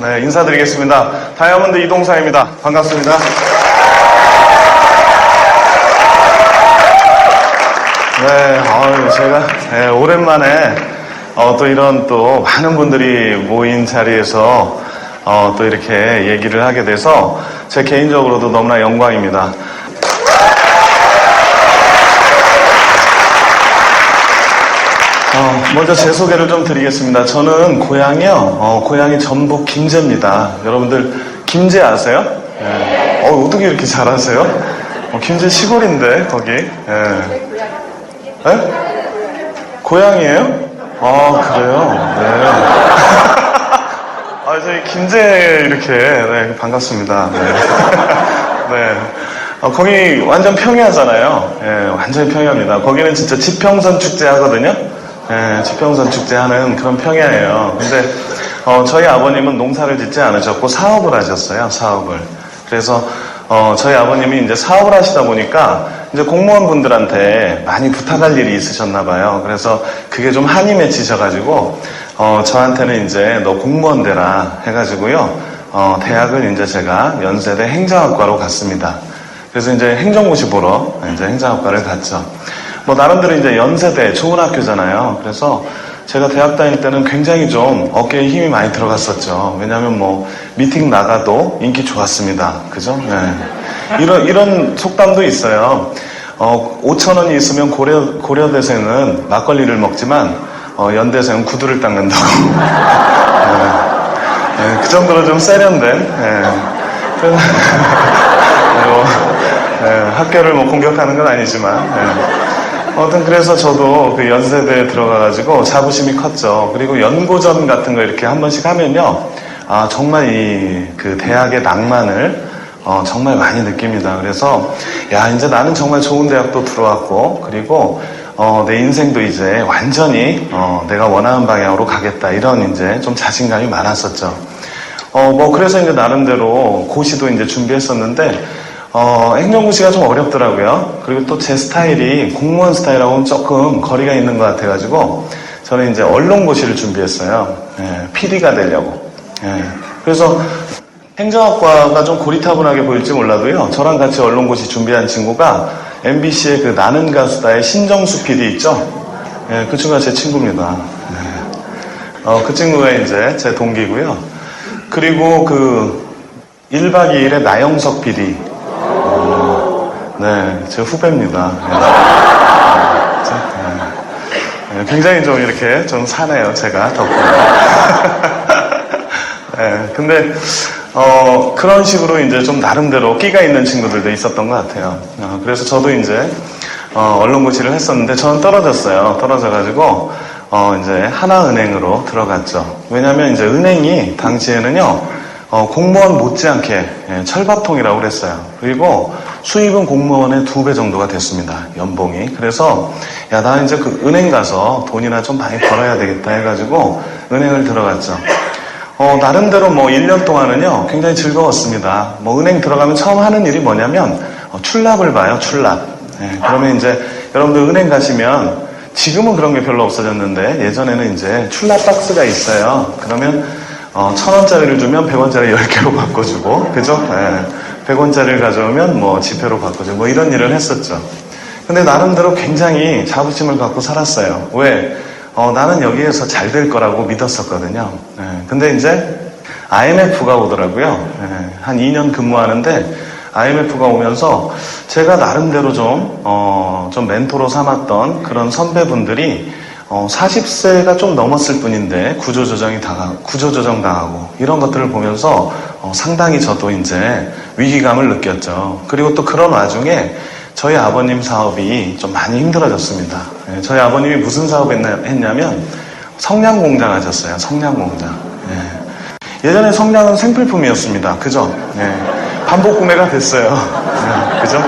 네, 인사드리겠습니다. 다이아몬드 이동사입니다. 반갑습니다. 네, 제가 오랜만에 또 이런 또 많은 분들이 모인 자리에서 또 이렇게 얘기를 하게 돼서 제 개인적으로도 너무나 영광입니다. 먼저 제 소개를 좀 드리겠습니다. 저는 고향이 전북 김제입니다. 여러분들 김제 아세요? 네. 어떻게 이렇게 잘 아세요? 김제 시골인데 거기. 네. 네? 고향이에요? 그래요? 네. 저희 김제 이렇게 네, 반갑습니다. 네. 네. 거기 완전 평야잖아요. 네, 완전히 평야입니다. 거기는 진짜 지평선 축제 하거든요. 네, 지평선 축제 하는 그런 평야예요. 근데 저희 아버님은 농사를 짓지 않으셨고 사업을 하셨어요. 사업을. 그래서 저희 아버님이 이제 사업을 하시다 보니까 이제 공무원분들한테 많이 부탁할 일이 있으셨나 봐요. 그래서 그게 좀 한이 맺히셔가지고 저한테는 이제 너 공무원 되라 해가지고요. 대학을 이제 제가 연세대 행정학과로 갔습니다. 그래서 이제 행정고시 보러 이제 행정학과를 갔죠. 나름대로 이제 연세대 좋은 학교잖아요. 그래서 제가 대학 다닐 때는 굉장히 좀 어깨에 힘이 많이 들어갔었죠. 왜냐하면 미팅 나가도 인기 좋았습니다. 그죠? 네. 이런 속담도 있어요. 5,000원이 있으면 고려대생은 막걸리를 먹지만 연대생은 구두를 닦는다고. 네. 네, 그 정도로 좀 세련된. 학교를 공격하는 건 아니지만. 아무튼 그래서 저도 그 연세대에 들어가가지고 자부심이 컸죠. 그리고 연고전 같은 거 이렇게 한 번씩 하면요, 정말 그 대학의 낭만을 정말 많이 느낍니다. 그래서 이제 나는 정말 좋은 대학도 들어왔고, 그리고 내 인생도 이제 완전히 내가 원하는 방향으로 가겠다, 이런 이제 좀 자신감이 많았었죠. 그래서 이제 나름대로 고시도 이제 준비했었는데 행정고시가 좀 어렵더라고요. 그리고 또 제 스타일이 공무원 스타일하고는 조금 거리가 있는 것 같아가지고 저는 이제 언론고시를 준비했어요. PD가 되려고. 그래서 행정학과가 좀 고리타분하게 보일지 몰라도요, 저랑 같이 언론고시 준비한 친구가 MBC의 그 나는 가수다의 신정수 PD 있죠? 그 친구가 제 친구입니다. 그 친구가 이제 제 동기고요. 그리고 그 1박 2일의 나영석 PD. 네, 제 후배입니다. 굉장히 좀 이렇게 좀 사네요, 제가 덕분에. 근데 그런 식으로 이제 좀 나름대로 끼가 있는 친구들도 있었던 것 같아요. 그래서 저도 이제 언론고시를 했었는데 저는 떨어졌어요. 떨어져가지고 이제 하나은행으로 들어갔죠. 왜냐면 이제 은행이 당시에는요, 공무원 못지않게 철밥통이라고 그랬어요. 그리고 수입은 공무원의 2배 정도가 됐습니다. 연봉이. 그래서 나 이제 그 은행 가서 돈이나 좀 많이 벌어야 되겠다 해가지고 은행을 들어갔죠. 나름대로 1년 동안은요, 굉장히 즐거웠습니다. 은행 들어가면 처음 하는 일이 뭐냐면 출납을 봐요. 출납. 그러면 이제 여러분들 은행 가시면 지금은 그런 게 별로 없어졌는데 예전에는 이제 출납 박스가 있어요. 그러면 1,000원짜리를 주면 100원짜리 10개로 바꿔주고, 그죠? 100원짜리를 가져오면 지폐로 바꿔주고, 이런 일을 했었죠. 근데 나름대로 굉장히 자부심을 갖고 살았어요. 왜? 나는 여기에서 잘 될 거라고 믿었었거든요. 근데 이제 IMF가 오더라고요. 한 2년 근무하는데 IMF가 오면서 제가 나름대로 좀 멘토로 삼았던 그런 선배분들이 40세가 좀 넘었을 뿐인데 구조조정 당하고 이런 것들을 보면서 상당히 저도 이제 위기감을 느꼈죠. 그리고 또 그런 와중에 저희 아버님 사업이 좀 많이 힘들어졌습니다. 저희 아버님이 무슨 사업 했냐면 성냥공장 하셨어요. 성냥공장. 예전에 성냥은 생필품이었습니다. 그죠? 반복 구매가 됐어요. 그죠?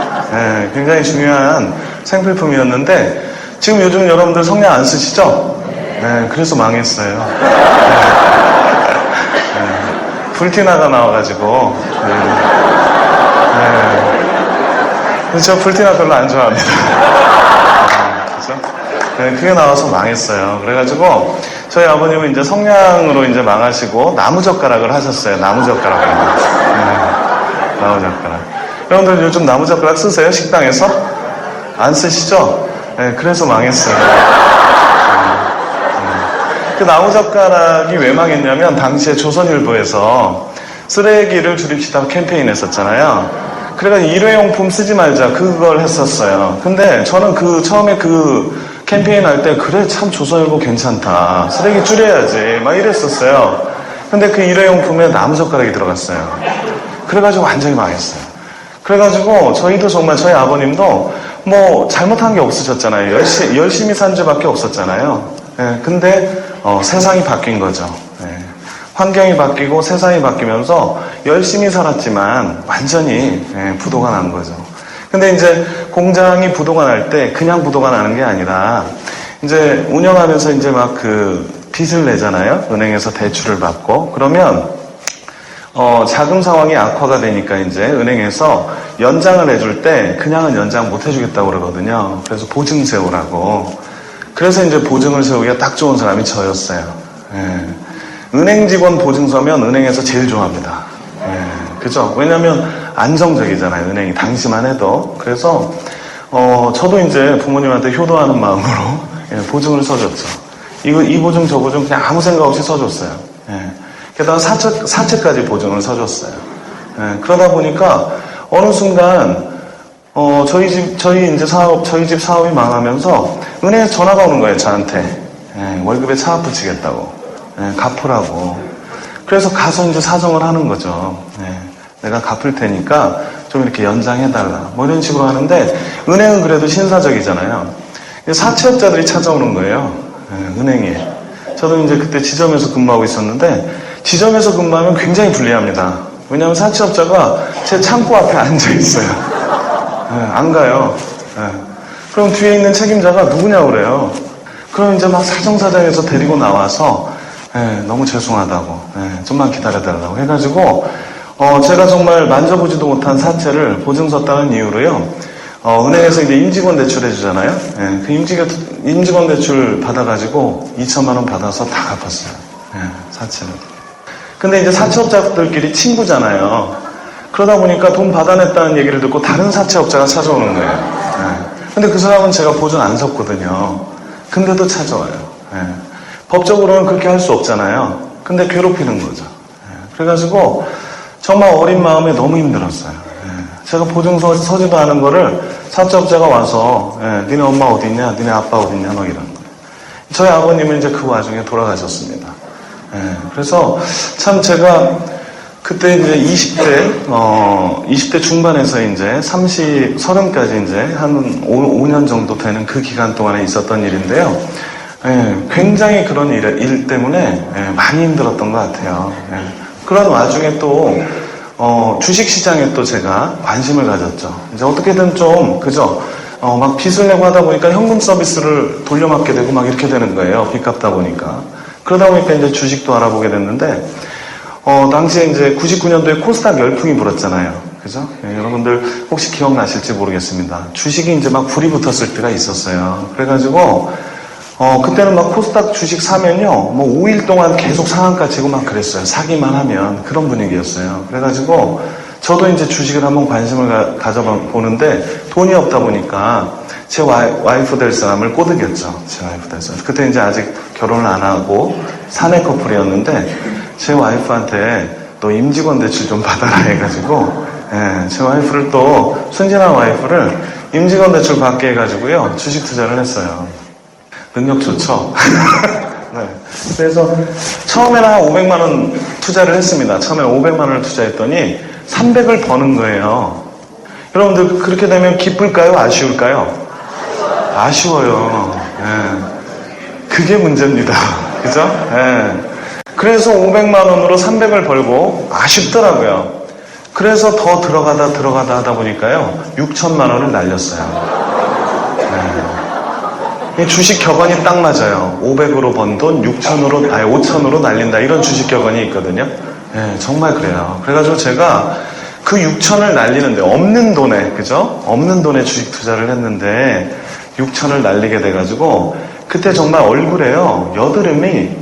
굉장히 중요한 생필품이었는데 지금 요즘 여러분들 성냥 안 쓰시죠? 그래서 망했어요. 불티나가 나와가지고. 그렇죠? 불티나 별로 안 좋아합니다. 그죠? 그게 나와서 망했어요. 그래가지고 저희 아버님은 이제 성냥으로 이제 망하시고 나무젓가락을 하셨어요. 나무젓가락을. 나무젓가락. 여러분들 요즘 나무젓가락 쓰세요? 식당에서? 안 쓰시죠? 네, 그래서 망했어요. 그 나무젓가락이 왜 망했냐면 당시에 조선일보에서 쓰레기를 줄입시다 캠페인 했었잖아요. 그래가지고 일회용품 쓰지 말자 그걸 했었어요. 근데 저는 처음에 캠페인 할 때 그래 참 조선일보 괜찮다. 쓰레기 줄여야지 막 이랬었어요. 근데 그 일회용품에 나무젓가락이 들어갔어요. 그래가지고 완전히 망했어요. 그래가지고 저희도 정말 저희 아버님도 뭐 잘못한 게 없으셨잖아요. 열심히 산 죄밖에 없었잖아요. 예, 근데 세상이 바뀐 거죠. 예, 환경이 바뀌고 세상이 바뀌면서 열심히 살았지만 완전히 부도가 난 거죠. 근데 이제 공장이 부도가 날 때 그냥 부도가 나는 게 아니라 이제 운영하면서 이제 막 빚을 내잖아요. 은행에서 대출을 받고 그러면 자금 상황이 악화가 되니까 이제 은행에서 연장을 해줄 때 그냥은 연장 못 해주겠다고 그러거든요. 그래서 보증 세우라고. 그래서 이제 보증을 세우기가 딱 좋은 사람이 저였어요. 예. 은행 직원 보증 서면 은행에서 제일 좋아합니다. 예. 그죠? 왜냐면 안정적이잖아요. 은행이 당시만 해도. 그래서 저도 이제 부모님한테 효도하는 마음으로 보증을 서줬죠. 이 보증 저 보증 그냥 아무 생각 없이 서줬어요. 예. 게다가 사채까지 보증을 서줬어요. 예. 그러다 보니까 어느 순간 저희 집 사업이 망하면서 은행에서 전화가 오는 거예요, 저한테. 예, 월급에 차압 붙이겠다고. 예, 갚으라고. 그래서 가서 이제 사정을 하는 거죠. 예, 내가 갚을 테니까 좀 이렇게 연장해달라. 뭐 이런 식으로 하는데, 은행은 그래도 신사적이잖아요. 사채업자들이 찾아오는 거예요. 예, 은행에. 저도 이제 그때 지점에서 근무하고 있었는데, 지점에서 근무하면 굉장히 불리합니다. 왜냐하면 사채업자가 제 창고 앞에 앉아있어요. 안 가요. 그럼 뒤에 있는 책임자가 누구냐고 그래요. 그럼 이제 막 사정사정해서 데리고 나와서 너무 죄송하다고 좀만 기다려달라고 해가지고 제가 정말 만져보지도 못한 사채를 보증 섰다는 이유로요. 은행에서 이제 임직원 대출 해주잖아요. 그 임직원 대출 받아가지고 2천만 원 받아서 다 갚았어요. 사채를. 근데 이제 사채업자들끼리 친구잖아요. 그러다 보니까 돈 받아냈다는 얘기를 듣고 다른 사채업자가 찾아오는 거예요. 근데 그 사람은 제가 보증 안 섰거든요. 근데도 찾아와요. 법적으로는 그렇게 할 수 없잖아요. 근데 괴롭히는 거죠. 그래가지고 정말 어린 마음에 너무 힘들었어요. 제가 보증 서지도 않은 거를 사채업자가 와서 니네 엄마 어디 있냐? 니네 아빠 어디 있냐? 막 이런 거예요. 저희 아버님은 이제 그 와중에 돌아가셨습니다. 그래서 참 제가 그때 이제 20대 중반에서 이제 30까지 이제 한 5년 정도 되는 그 기간 동안에 있었던 일인데요. 굉장히 그런 일 때문에 많이 힘들었던 것 같아요. 그런 와중에 또 주식시장에 또 제가 관심을 가졌죠. 이제 어떻게든 좀 그죠? 막 빚을 내고 하다 보니까 현금 서비스를 돌려막게 되고 막 이렇게 되는 거예요. 빚 갚다 보니까. 그러다 보니까 이제 주식도 알아보게 됐는데 당시에 이제 99년도에 코스닥 열풍이 불었잖아요. 그죠? 여러분들 혹시 기억나실지 모르겠습니다. 주식이 이제 막 불이 붙었을 때가 있었어요. 그래가지고, 그때는 막 코스닥 주식 사면요, 뭐 5일 동안 계속 상한가 치고 막 그랬어요. 사기만 하면. 그런 분위기였어요. 그래가지고, 저도 이제 주식을 한번 관심을 가져보는데, 돈이 없다 보니까, 제 와이프 될 사람을 꼬드겼죠. 제 와이프 될 사람. 그때 이제 아직 결혼을 안 하고, 사내 커플이었는데, 제 와이프한테 또 임직원 대출 좀 받아라 해가지고, 제 와이프를 또, 순진한 와이프를 임직원 대출 받게 해가지고요, 주식 투자를 했어요. 능력 좋죠? 네. 그래서 처음에는 한 500만원 투자를 했습니다. 처음에 500만원을 투자했더니 300을 버는 거예요. 여러분들 그렇게 되면 기쁠까요? 아쉬울까요? 아쉬워요. 그게 문제입니다. 그죠? 그래서 500만원으로 300을 벌고 아쉽더라고요. 그래서 더 들어가다 하다 보니까요, 6천만원을 날렸어요. 주식 격언이 딱 맞아요. 500으로 번 돈 5천으로 날린다. 이런 주식 격언이 있거든요. 정말 그래요. 그래가지고 제가 그 6천을 날리는데, 없는 돈에, 그죠? 없는 돈에 주식 투자를 했는데, 6천을 날리게 돼가지고, 그때 정말 얼굴에요, 여드름이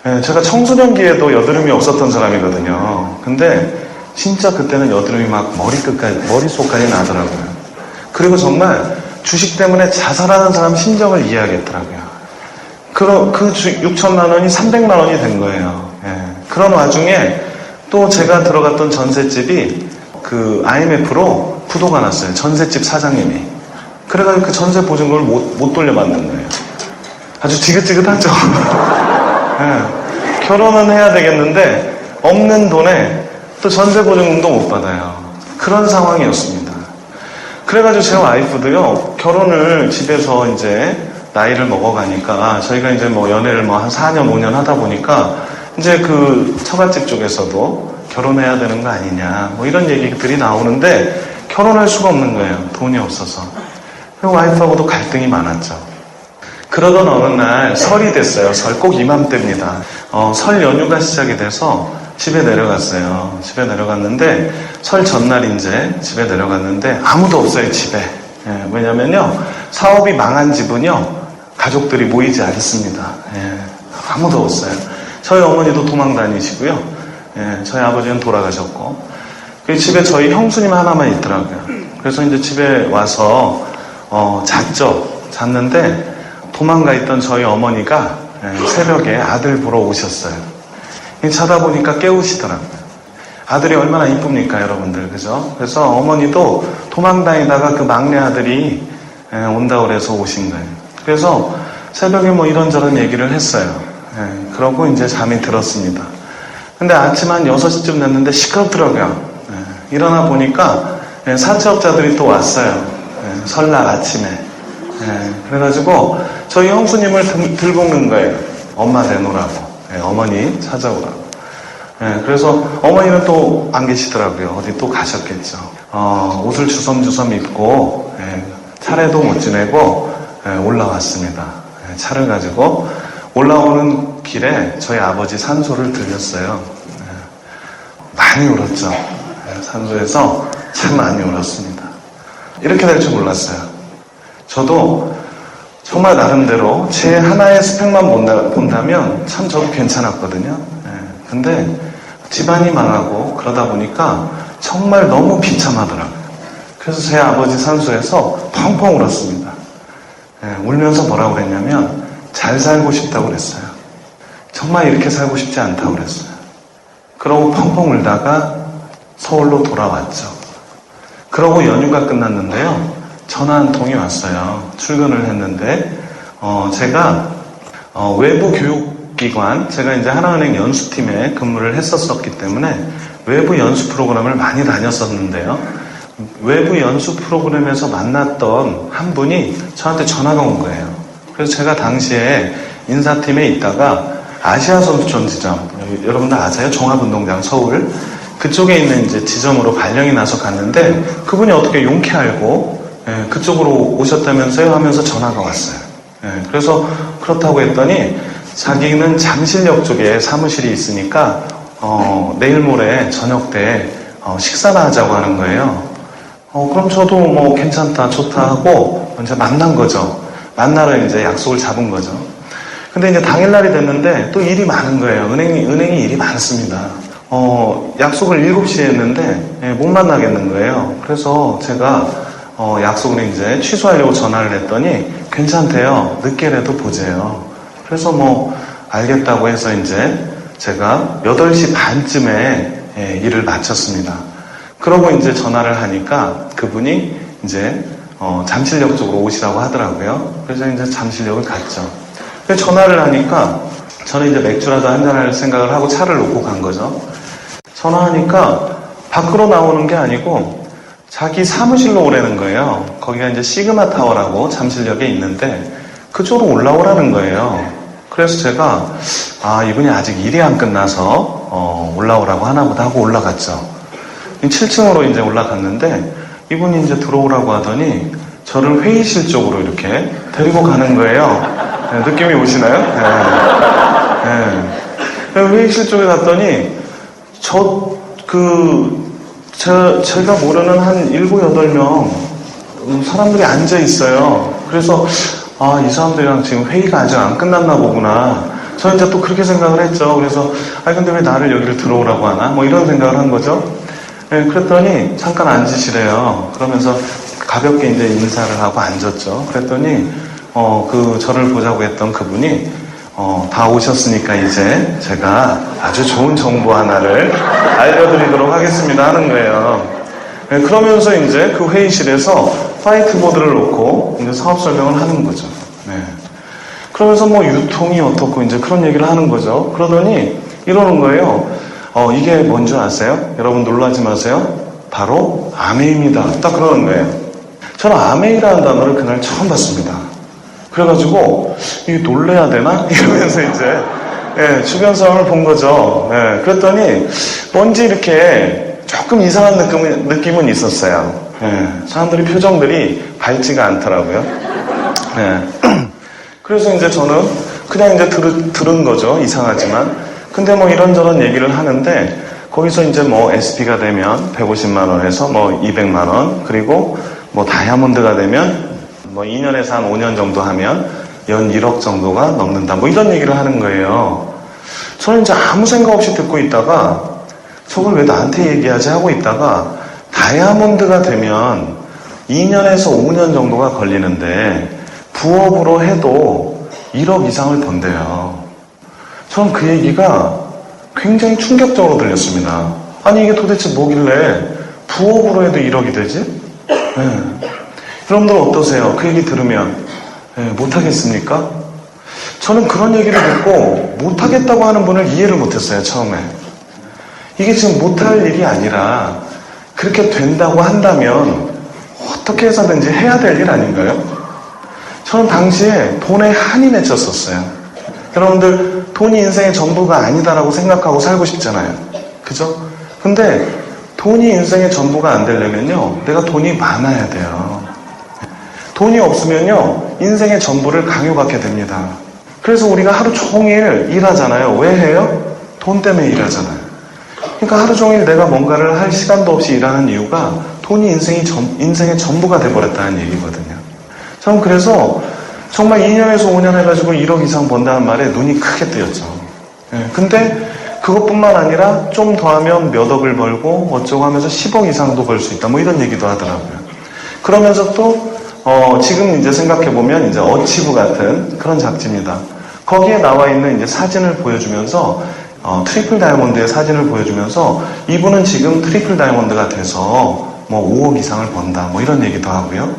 예, 제가 청소년기에도 여드름이 없었던 사람이거든요. 근데 진짜 그때는 여드름이 막 머릿속까지 나더라고요. 그리고 정말 주식 때문에 자살하는 사람 심정을 이해하겠더라고요. 그 6천만 원이 300만 원이 된 거예요. 예. 그런 와중에 또 제가 들어갔던 전셋집이 그 IMF로 부도가 났어요. 전셋집 사장님이. 그래가지고 그 전세 보증금을 못 돌려받는 거예요. 아주 지긋지긋하죠. 예. 결혼은 해야 되겠는데 없는 돈에 또 전세 보증금도 못 받아요. 그런 상황이었습니다. 그래가지고 제 와이프도요, 결혼을 집에서 이제 나이를 먹어가니까 저희가 이제 뭐 연애를 뭐 한 4년, 5년 하다 보니까 이제 그 처갓집 쪽에서도 결혼해야 되는 거 아니냐, 뭐 이런 얘기들이 나오는데 결혼할 수가 없는 거예요. 돈이 없어서. 그리고 와이프하고도 갈등이 많았죠. 그러던 어느 날 설이 됐어요. 설 꼭 이맘때입니다. 설 연휴가 시작이 돼서 집에 내려갔어요. 집에 내려갔는데 설 전날 이제 집에 내려갔는데 아무도 없어요, 집에. 예, 왜냐면요, 사업이 망한 집은요, 가족들이 모이지 않습니다. 예, 아무도 없어요. 저희 어머니도 도망 다니시고요. 예, 저희 아버지는 돌아가셨고. 그 집에 저희 형수님 하나만 있더라고요. 그래서 이제 집에 와서 잤죠. 잤는데 도망가 있던 저희 어머니가 새벽에 아들 보러 오셨어요. 자다 보니까 깨우시더라고요. 아들이 얼마나 이쁩니까, 여러분들, 그죠? 그래서 어머니도 도망 다니다가 그 막내 아들이 온다고 그래서 오신 거예요. 그래서 새벽에 뭐 이런저런 얘기를 했어요. 그러고 이제 잠이 들었습니다. 근데 아침 한 6시쯤 됐는데 시끄럽더라고요. 일어나 보니까 사채업자들이 또 왔어요. 설날 아침에. 그래가지고 저희 형수님을 들볶는 거예요. 엄마 내놓으라고. 어머니 찾아오라고. 그래서 어머니는 또 안 계시더라고요. 어디 또 가셨겠죠. 옷을 주섬주섬 입고 차례도 못 지내고 올라왔습니다. 차를 가지고 올라오는 길에 저희 아버지 산소를 들렸어요. 많이 울었죠. 산소에서 참 많이 울었습니다. 이렇게 될 줄 몰랐어요. 저도 정말 나름대로 제 하나의 스펙만 본다면 참 저도 괜찮았거든요. 근데 집안이 망하고 그러다 보니까 정말 너무 비참하더라고요. 그래서 제 아버지 산소에서 펑펑 울었습니다. 울면서 뭐라고 그랬냐면 잘 살고 싶다고 그랬어요. 정말 이렇게 살고 싶지 않다고 그랬어요. 그러고 펑펑 울다가 서울로 돌아왔죠. 그러고 연휴가 끝났는데요. 전화 한 통이 왔어요. 출근을 했는데 제가 외부 교육기관, 제가 이제 하나은행 연수팀에 근무를 했었기 때문에 외부 연수 프로그램을 많이 다녔었는데요. 외부 연수 프로그램에서 만났던 한 분이 저한테 전화가 온 거예요. 그래서 제가 당시에 인사팀에 있다가 아시아 선수촌 지점, 여러분들 아세요? 종합운동장 서울. 그쪽에 있는 이제 지점으로 발령이 나서 갔는데 그분이 어떻게 용케 알고 그쪽으로 오셨다면서요 하면서 전화가 왔어요. 그래서 그렇다고 했더니 자기는 잠실역 쪽에 사무실이 있으니까 내일 모레 저녁 때 식사나 하자고 하는 거예요. 그럼 저도 뭐 괜찮다 좋다 하고 이제 만난 거죠. 만나러 이제 약속을 잡은 거죠. 근데 이제 당일날이 됐는데 또 일이 많은 거예요. 은행이 일이 많습니다. 약속을 7시에 했는데 못 만나겠는 거예요. 그래서 제가 약속을 이제 취소하려고 전화를 했더니 괜찮대요. 늦게라도 보재요. 그래서 뭐 알겠다고 해서 이제 제가 8시 반쯤에 일을 마쳤습니다. 그러고 이제 전화를 하니까 그분이 이제 잠실역 쪽으로 오시라고 하더라고요. 그래서 이제 잠실역을 갔죠. 그래서 전화를 하니까 저는 이제 맥주라도 한잔할 생각을 하고 차를 놓고 간 거죠. 전화하니까 밖으로 나오는 게 아니고 자기 사무실로 오라는 거예요. 거기가 이제 시그마 타워라고 잠실역에 있는데 그쪽으로 올라오라는 거예요. 그래서 제가 이분이 아직 일이 안 끝나서 올라오라고 하나 보다 하고 올라갔죠. 7층으로 이제 올라갔는데 이분이 이제 들어오라고 하더니 저를 회의실 쪽으로 이렇게 데리고 가는 거예요. 느낌이 오시나요? 회의실 쪽에 갔더니 제가 모르는 한 7, 8명 사람들이 앉아 있어요. 그래서 이 사람들이랑 지금 회의가 아직 안 끝났나 보구나. 저는 이제 또 그렇게 생각을 했죠. 그래서, 근데 왜 나를 여기를 들어오라고 하나? 뭐 이런 생각을 한 거죠. 예, 그랬더니 잠깐 앉으시래요. 그러면서 가볍게 이제 인사를 하고 앉았죠. 그랬더니, 저를 보자고 했던 그분이, 다 오셨으니까 이제 제가 아주 좋은 정보 하나를 알려드리도록 하겠습니다 하는 거예요. 네, 그러면서 이제 그 회의실에서 화이트보드를 놓고 이제 사업 설명을 하는 거죠. 네. 그러면서 뭐 유통이 어떻고 이제 그런 얘기를 하는 거죠. 그러더니 이러는 거예요. 이게 뭔지 아세요? 여러분 놀라지 마세요. 바로 아메이입니다. 딱 그러는 거예요. 저는 아메이라는 단어를 그날 처음 봤습니다. 그래가지고 이게 놀래야 되나? 이러면서 이제 주변 상황을 본 거죠. 그랬더니 뭔지 이렇게 조금 이상한 느낌은 있었어요. 사람들이 표정들이 밝지가 않더라고요. 그래서 이제 저는 그냥 이제 들은 거죠. 이상하지만. 근데 뭐 이런저런 얘기를 하는데 거기서 이제 뭐 SP가 되면 150만 원에서 뭐 200만 원 그리고 뭐 다이아몬드가 되면 뭐 2년에서 한 5년 정도 하면 연 1억 정도가 넘는다. 뭐 이런 얘기를 하는 거예요. 저는 이제 아무 생각 없이 듣고 있다가 저걸 왜 나한테 얘기하지 하고 있다가 다이아몬드가 되면 2년에서 5년 정도가 걸리는데 부업으로 해도 1억 이상을 번대요. 저는 그 얘기가 굉장히 충격적으로 들렸습니다. 아니 이게 도대체 뭐길래 부업으로 해도 1억이 되지? 여러분들 어떠세요? 그 얘기 들으면 못하겠습니까? 저는 그런 얘기를 듣고 못하겠다고 하는 분을 이해를 못했어요. 처음에. 이게 지금 못할 일이 아니라 그렇게 된다고 한다면 어떻게 해서든지 해야 될 일 아닌가요? 저는 당시에 돈에 한이 맺혔었어요. 여러분들 돈이 인생의 전부가 아니다라고 생각하고 살고 싶잖아요. 그죠? 근데 돈이 인생의 전부가 안 되려면요 내가 돈이 많아야 돼요. 돈이 없으면요 인생의 전부를 강요받게 됩니다. 그래서 우리가 하루 종일 일하잖아요. 왜 해요? 돈 때문에 일하잖아요. 그러니까 하루 종일 내가 뭔가를 할 시간도 없이 일하는 이유가 돈이 인생의 전부가 돼버렸다는 얘기거든요. 저는 그래서 정말 2년에서 5년 해가지고 1억 이상 번다는 말에 눈이 크게 뜨였죠. 근데 그것뿐만 아니라 좀 더 하면 몇 억을 벌고 어쩌고 하면서 10억 이상도 벌 수 있다. 뭐 이런 얘기도 하더라고요. 그러면서 또 지금 이제 생각해보면 이제 어치브 같은 그런 잡지입니다. 거기에 나와 있는 이제 사진을 보여주면서 트리플 다이아몬드의 사진을 보여주면서 이분은 지금 트리플 다이아몬드가 돼서 뭐 5억 이상을 번다. 뭐 이런 얘기도 하고요.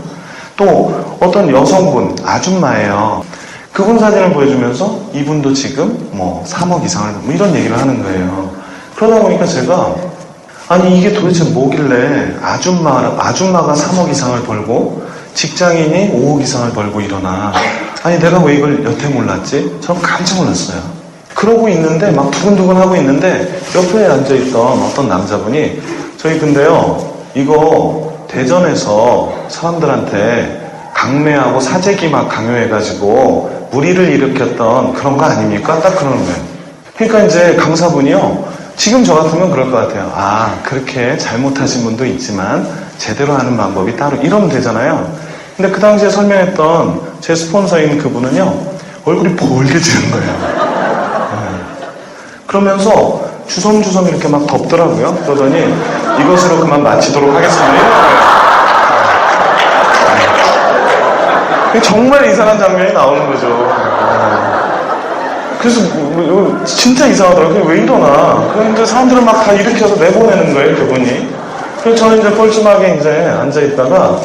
또 어떤 여성분, 아줌마예요. 그분 사진을 보여주면서 이분도 지금 뭐 3억 이상을 뭐 이런 얘기를 하는 거예요. 그러다 보니까 제가 아니 이게 도대체 뭐길래 아줌마가 3억 이상을 벌고 직장인이 5억 이상을 벌고 이러나 아니 내가 왜 이걸 여태 몰랐지? 저는 깜짝 놀랐어요. 그러고 있는데 막 두근두근 하고 있는데 옆에 앉아있던 어떤 남자분이 저희 근데요 이거 대전에서 사람들한테 강매하고 사재기 막 강요해가지고 무리를 일으켰던 그런 거 아닙니까? 딱 그러는 거예요. 그러니까 이제 강사분이요 지금 저 같으면 그럴 것 같아요. 아 그렇게 잘못하신 분도 있지만 제대로 하는 방법이 따로 이러면 되잖아요. 근데 그 당시에 설명했던 제 스폰서인 그분은요 얼굴이 벌게지는 거예요. 그러면서 주섬주섬 이렇게 막 덮더라고요. 그러더니 이것으로 그만 마치도록 하겠습니다. 이런 거예요. 정말 이상한 장면이 나오는 거죠. 그래서 진짜 이상하더라고요. 왜 이러나. 그런데 사람들은 막 다 일으켜서 내보내는 거예요, 그분이. 그래서 저는 이제 뻘쭘하게 이제 앉아있다가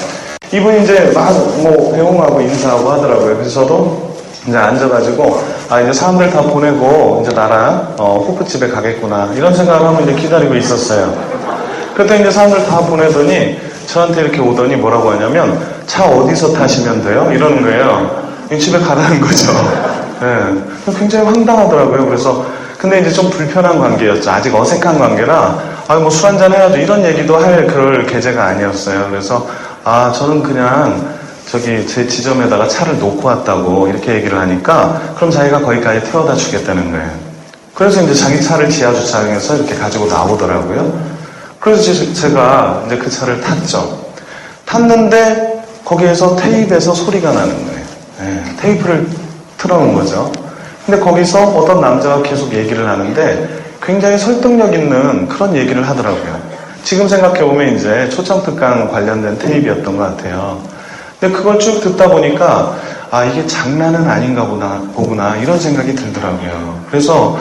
이분이 이제 막 뭐 배웅하고 인사하고 하더라고요. 그래서 저도 이제 앉아가지고 이제 사람들 다 보내고 이제 나랑 호프집에 가겠구나 이런 생각을 하고 이제 기다리고 있었어요. 그때 이제 사람들 다 보내더니 저한테 이렇게 오더니 뭐라고 하냐면 차 어디서 타시면 돼요? 이러는 거예요. 집에 가라는 거죠. 네. 굉장히 황당하더라고요. 그래서 근데 이제 좀 불편한 관계였죠. 아직 어색한 관계라 뭐 술 한잔 해야죠. 이런 얘기도 할 그럴 계제가 아니었어요. 그래서 저는 그냥 저기 제 지점에다가 차를 놓고 왔다고 이렇게 얘기를 하니까 그럼 자기가 거기까지 태워다 주겠다는 거예요. 그래서 이제 자기 차를 지하 주차장에서 이렇게 가지고 나오더라고요. 그래서 제가 이제 그 차를 탔죠. 탔는데 거기에서 테이프에서 소리가 나는 거예요. 테이프를 틀어놓은 거죠. 근데 거기서 어떤 남자가 계속 얘기를 하는데 굉장히 설득력 있는 그런 얘기를 하더라고요. 지금 생각해보면 이제 초청특강 관련된 테이프였던 것 같아요. 근데 그걸 쭉 듣다 보니까 아, 이게 장난은 아닌가 보구나 이런 생각이 들더라고요. 그래서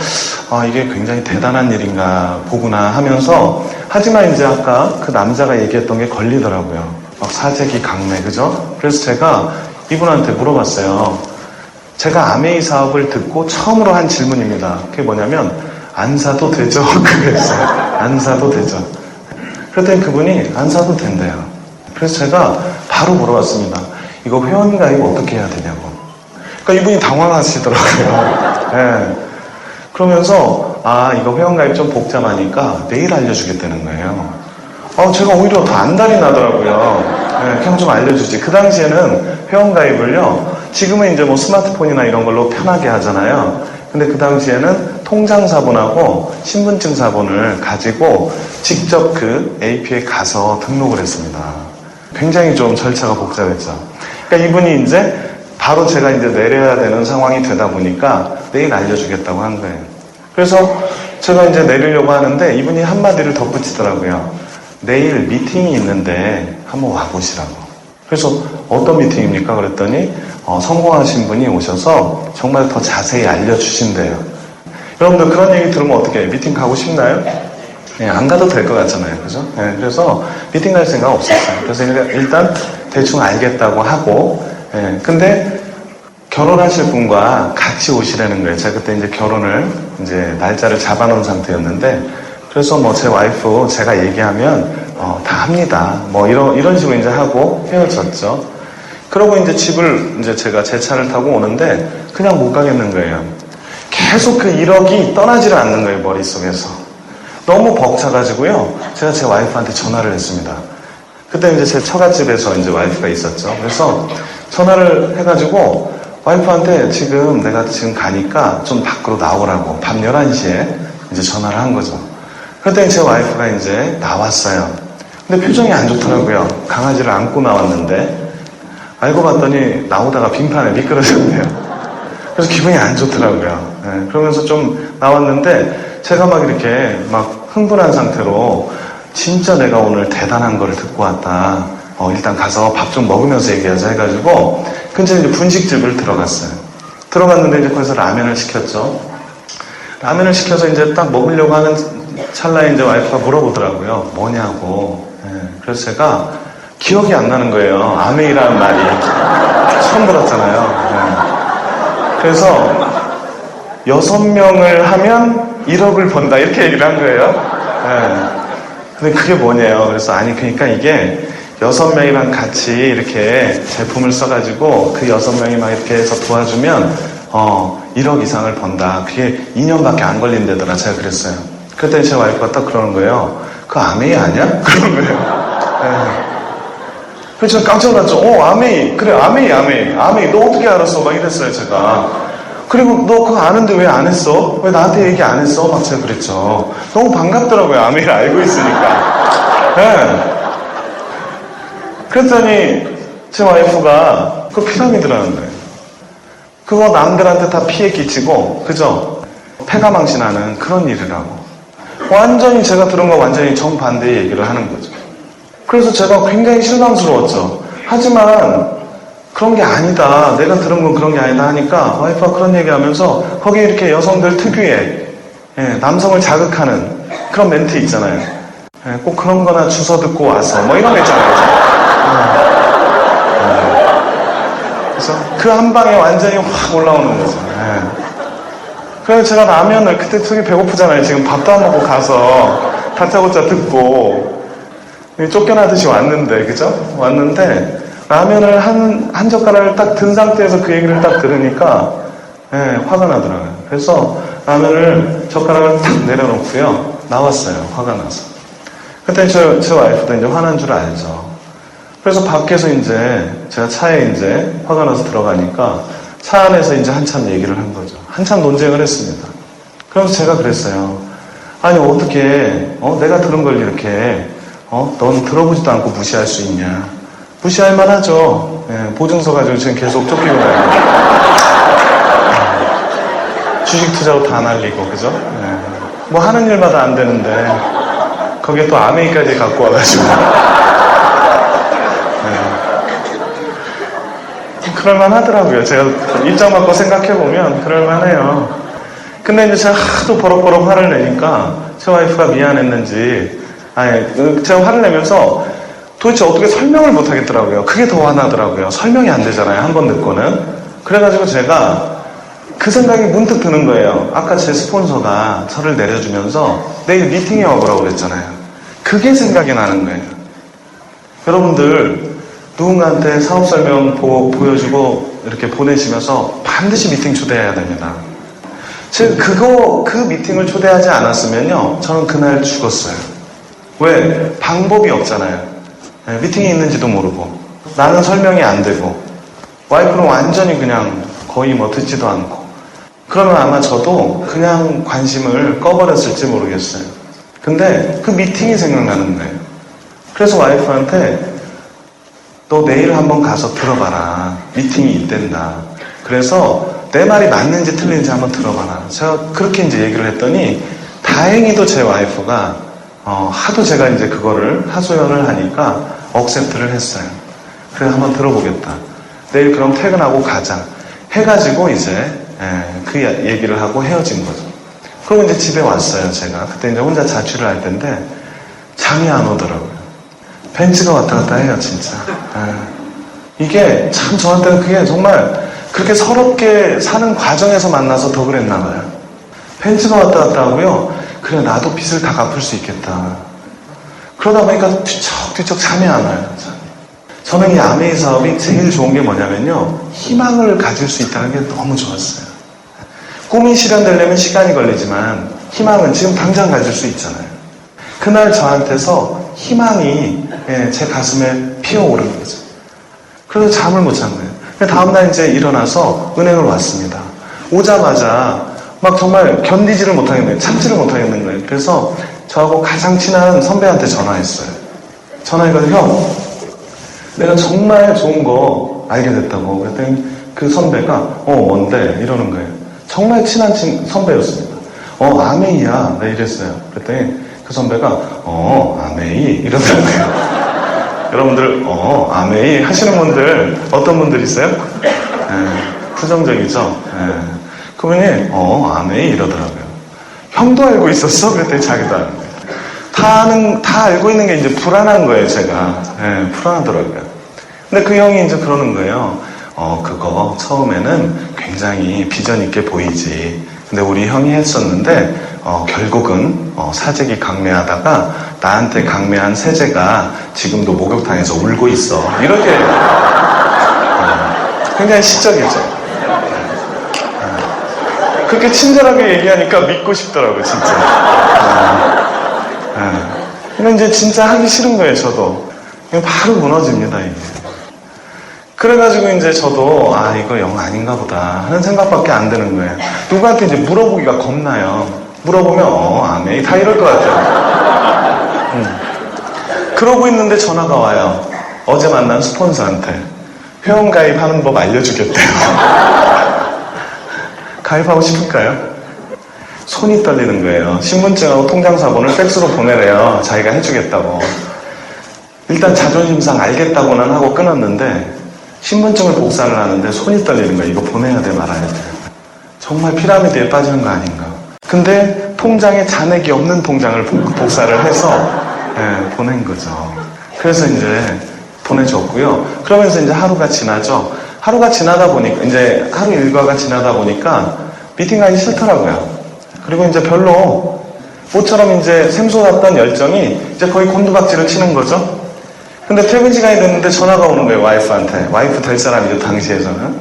아, 이게 굉장히 대단한 일인가 보구나 하면서, 하지만 이제 아까 그 남자가 얘기했던 게 걸리더라고요. 막 사재기 강매, 그죠? 그래서 제가 이분한테 물어봤어요. 제가 아메이 사업을 듣고 처음으로 한 질문입니다. 그게 뭐냐면 안 사도 되죠? 그랬어요. 안 사도 되죠? 그랬더니 그분이 안 사도 된대요. 그래서 제가 바로 물어봤습니다. 이거 회원가입 어떻게 해야 되냐고. 그러니까 이분이 당황하시더라고요. 네. 그러면서 아, 이거 회원가입 좀 복잡하니까 내일 알려주겠다는 거예요. 제가 오히려 더 안달이 나더라고요. 네, 그냥 좀 알려주지. 그 당시에는 회원가입을요, 지금은 이제 뭐 스마트폰이나 이런 걸로 편하게 하잖아요. 근데 그 당시에는 통장 사본하고 신분증 사본을 가지고 직접 그 AP에 가서 등록을 했습니다. 굉장히 좀 절차가 복잡했죠. 그러니까 이분이 이제 바로 제가 이제 내려야 되는 상황이 되다 보니까 내일 알려주겠다고 한 거예요. 그래서 제가 이제 내리려고 하는데 이분이 한마디를 덧붙이더라고요. 내일 미팅이 있는데 한번 와보시라고. 그래서 어떤 미팅입니까? 그랬더니 성공하신 분이 오셔서 정말 더 자세히 알려주신대요. 여러분들 그런 얘기 들으면 어떻게 해요? 미팅 가고 싶나요? 네, 안 가도 될 것 같잖아요. 그죠? 네, 그래서 미팅 갈 생각 없었어요. 그래서 일단 대충 알겠다고 하고, 네, 근데 결혼하실 분과 같이 오시라는 거예요. 제가 그때 이제 결혼을 이제 날짜를 잡아놓은 상태였는데, 그래서 뭐 제 와이프 제가 얘기하면 다 합니다. 뭐 이런 식으로 이제 하고 헤어졌죠. 그러고 이제 집을 이제 제가 제 차를 타고 오는데 그냥 못 가겠는 거예요. 계속 그 1억이 떠나지를 않는 거예요, 머릿속에서. 너무 벅차가지고요. 제가 제 와이프한테 전화를 했습니다. 그때 이제 제 처갓집에서 이제 와이프가 있었죠. 그래서 전화를 해가지고 와이프한테 내가 지금 가니까 좀 밖으로 나오라고 밤 11시에 이제 전화를 한 거죠. 그랬더니 제 와이프가 이제 나왔어요. 근데 표정이 안 좋더라고요. 강아지를 안고 나왔는데 알고 봤더니 나오다가 빙판에 미끄러졌네요. 그래서 기분이 안 좋더라고요. 네, 그러면서 좀 나왔는데 제가 막 이렇게 막 흥분한 상태로 진짜 내가 오늘 대단한 거를 듣고 왔다. 일단 가서 밥 좀 먹으면서 얘기하자 해가지고 근처에 이제 분식집을 들어갔어요. 들어갔는데 이제 거기서 라면을 시켰죠. 라면을 시켜서 이제 딱 먹으려고 하는 찰나에 이제 와이프가 물어보더라고요. 뭐냐고. 네, 그래서 제가 기억이 안 나는 거예요. 아메이라는 말이. 처음 들었잖아요. 네. 그래서 6명을 하면 1억을 번다 이렇게 얘기를 한 거예요. 네. 근데 그게 뭐냐요. 그래서 아니 그러니까 이게 6명이랑 같이 이렇게 제품을 써가지고 그 6명이 막 이렇게 해서 도와주면 1억 이상을 번다. 그게 2년밖에 안 걸린다더라. 제가 그랬어요. 그랬더니 제 와이프가 딱 그러는 거예요. 그거 아메이 아니야? 그런 거예요. 네. 그래서 제가 깜짝 놀랐죠. 아메이. 그래, 아메이. 너 어떻게 알았어? 막 이랬어요, 제가. 그리고 너 그거 아는데 왜 안 했어? 왜 나한테 얘기 안 했어? 막 제가 그랬죠. 너무 반갑더라고요. 아메이를 알고 있으니까. 네. 그랬더니 제 와이프가 그거 피라미드라는 거예요. 그거 남들한테 다 피해 끼치고, 그죠? 패가망신하는 그런 일이라고. 완전히 제가 들은 거 완전히 정반대의 얘기를 하는 거죠. 그래서 제가 굉장히 실망스러웠죠. 하지만 그런 게 아니다. 내가 들은 건 그런 게 아니다 하니까 와이프가 그런 얘기하면서 거기에 이렇게 여성들 특유의 남성을 자극하는 그런 멘트 있잖아요. 꼭 그런 거나 주워 듣고 와서 뭐 이런 거 있잖아요. 그래서 그 한 방에 완전히 확 올라오는 거죠. 그래서 제가 라면을 그때 되게 배고프잖아요. 지금 밥도 안 먹고 가서 다짜고짜 듣고 쫓겨나듯이 왔는데, 그죠? 왔는데 라면을 한 젓가락을 딱 든 상태에서 그 얘기를 딱 들으니까 화가 나더라고요. 그래서 라면을 젓가락을 탁 내려놓고요 나왔어요. 화가 나서. 그때 제 와이프도 이제 화난 줄 알죠. 그래서 밖에서 이제 제가 차에 이제 화가 나서 들어가니까 차 안에서 이제 한참 얘기를 한 거죠. 한참 논쟁을 했습니다. 그래서 제가 그랬어요. 아니 어떻게 내가 들은 걸 이렇게 넌 들어보지도 않고 무시할 수 있냐. 무시할 만하죠. 보증서 가지고 지금 계속 쫓기고 다니고. 주식 투자로 다 날리고, 그죠? 네. 뭐 하는 일마다 안 되는데, 거기에 또 아메이까지 갖고 와가지고. 네. 그럴만 하더라고요. 제가 입장 바꿔 생각해보면 그럴만해요. 근데 이제 제가 하도 버럭버럭 화를 내니까 제 와이프가 미안했는지, 제가 화를 내면서 도대체 어떻게 설명을 못 하겠더라고요. 그게 더 화나더라고요. 설명이 안 되잖아요. 한 번 듣고는. 그래가지고 제가 그 생각이 문득 드는 거예요. 아까 제 스폰서가 저를 내려주면서 내일 미팅에 와보라고 그랬잖아요. 그게 생각이 나는 거예요. 여러분들 누군가한테 사업 설명 보여주고 이렇게 보내시면서 반드시 미팅 초대해야 됩니다. 그 미팅을 초대하지 않았으면요, 저는 그날 죽었어요. 왜? 방법이 없잖아요. 미팅이 있는지도 모르고, 나는 설명이 안 되고, 와이프는 완전히 그냥 거의 뭐 듣지도 않고, 그러면 아마 저도 그냥 관심을 꺼버렸을지 모르겠어요. 근데 그 미팅이 생각나는 거예요. 그래서 와이프한테 너 내일 한번 가서 들어봐라. 미팅이 있댄다. 그래서 내 말이 맞는지 틀린지 한번 들어봐라. 제가 그렇게 이제 얘기를 했더니 다행히도 제 와이프가 하도 제가 이제 그거를 하소연을 하니까 억셉트를 했어요. 그래 한번 들어보겠다. 내일 그럼 퇴근하고 가자. 해가지고 이제 그 얘기를 하고 헤어진 거죠. 그리고 이제 집에 왔어요. 제가 그때 이제 혼자 자취를 할 텐데 잠이 안 오더라고요. 벤츠가 왔다 갔다 해요, 진짜. 이게 참 저한테는 그게 정말 그렇게 서럽게 사는 과정에서 만나서 더 그랬나 봐요. 벤츠가 왔다 갔다 하고요. 그래, 나도 빚을 다 갚을 수 있겠다. 그러다 보니까 뒤척뒤척 잠이 안 와요. 저는 이 아메이 사업이 제일 좋은 게 뭐냐면요, 희망을 가질 수 있다는 게 너무 좋았어요. 꿈이 실현되려면 시간이 걸리지만 희망은 지금 당장 가질 수 있잖아요. 그날 저한테서 희망이 제 가슴에 피어오르는 거죠. 그래서 잠을 못 잔 거예요. 다음날 이제 일어나서 은행을 왔습니다. 오자마자 막 정말 견디지를 못하겠는 거예요. 참지를 못하겠는 거예요. 그래서 저하고 가장 친한 선배한테 전화했어요. 전화해가지고 형, 내가 정말 좋은 거 알게 됐다고. 그랬더니 그 선배가 뭔데? 이러는 거예요. 정말 친한 선배였습니다. 아메이야. 네, 이랬어요. 그랬더니 그 선배가 아메이 이러더라고요. 여러분들 아메이 하시는 분들 어떤 분들 있어요? 부정적이죠. 그분이 아메이 이러더라고요. 형도 알고 있었어? 그랬더니 자기도 알고. 다 알고 있는 게 이제 불안한 거예요. 제가 불안하더라고요. 근데 그 형이 이제 그러는 거예요. 그거 처음에는 굉장히 비전 있게 보이지. 근데 우리 형이 했었는데 결국은 사재기 강매하다가 나한테 강매한 세제가 지금도 목욕탕에서 울고 있어. 이렇게 굉장히 시적이죠. 그렇게 친절하게 얘기하니까 믿고 싶더라고요, 진짜. 근데 이제 진짜 하기 싫은 거예요, 저도. 바로 무너집니다, 이게. 그래가지고 이제 저도 이거 영 아닌가 보다 하는 생각밖에 안 드는 거예요. 누구한테 이제 물어보기가 겁나요. 물어보면 아메이 다 이럴 것 같아요. 그러고 있는데 전화가 와요. 어제 만난 스폰서한테 회원 가입하는 법 알려주겠대요. 가입하고 싶을까요? 손이 떨리는 거예요. 신분증하고 통장사본을 팩스로 보내래요. 자기가 해주겠다고. 일단 자존심상 알겠다고는 하고 끊었는데 신분증을 복사를 하는데 손이 떨리는 거예요. 이거 보내야 돼 말아야 돼. 정말 피라미드에 빠지는 거 아닌가. 근데 통장에 잔액이 없는 통장을 복사를 해서 보낸 거죠. 그래서 이제 보내줬고요. 그러면서 이제 하루가 지나죠. 하루가 지나다 보니까 이제 하루 일과가 지나다 보니까 미팅 가기 싫더라고요. 그리고 이제 별로 모처럼 이제 샘솟았던 열정이 이제 거의 곤두박질을 치는 거죠. 근데 퇴근 시간이 됐는데 전화가 오는 거예요, 와이프한테. 와이프 될 사람이죠, 당시에서는.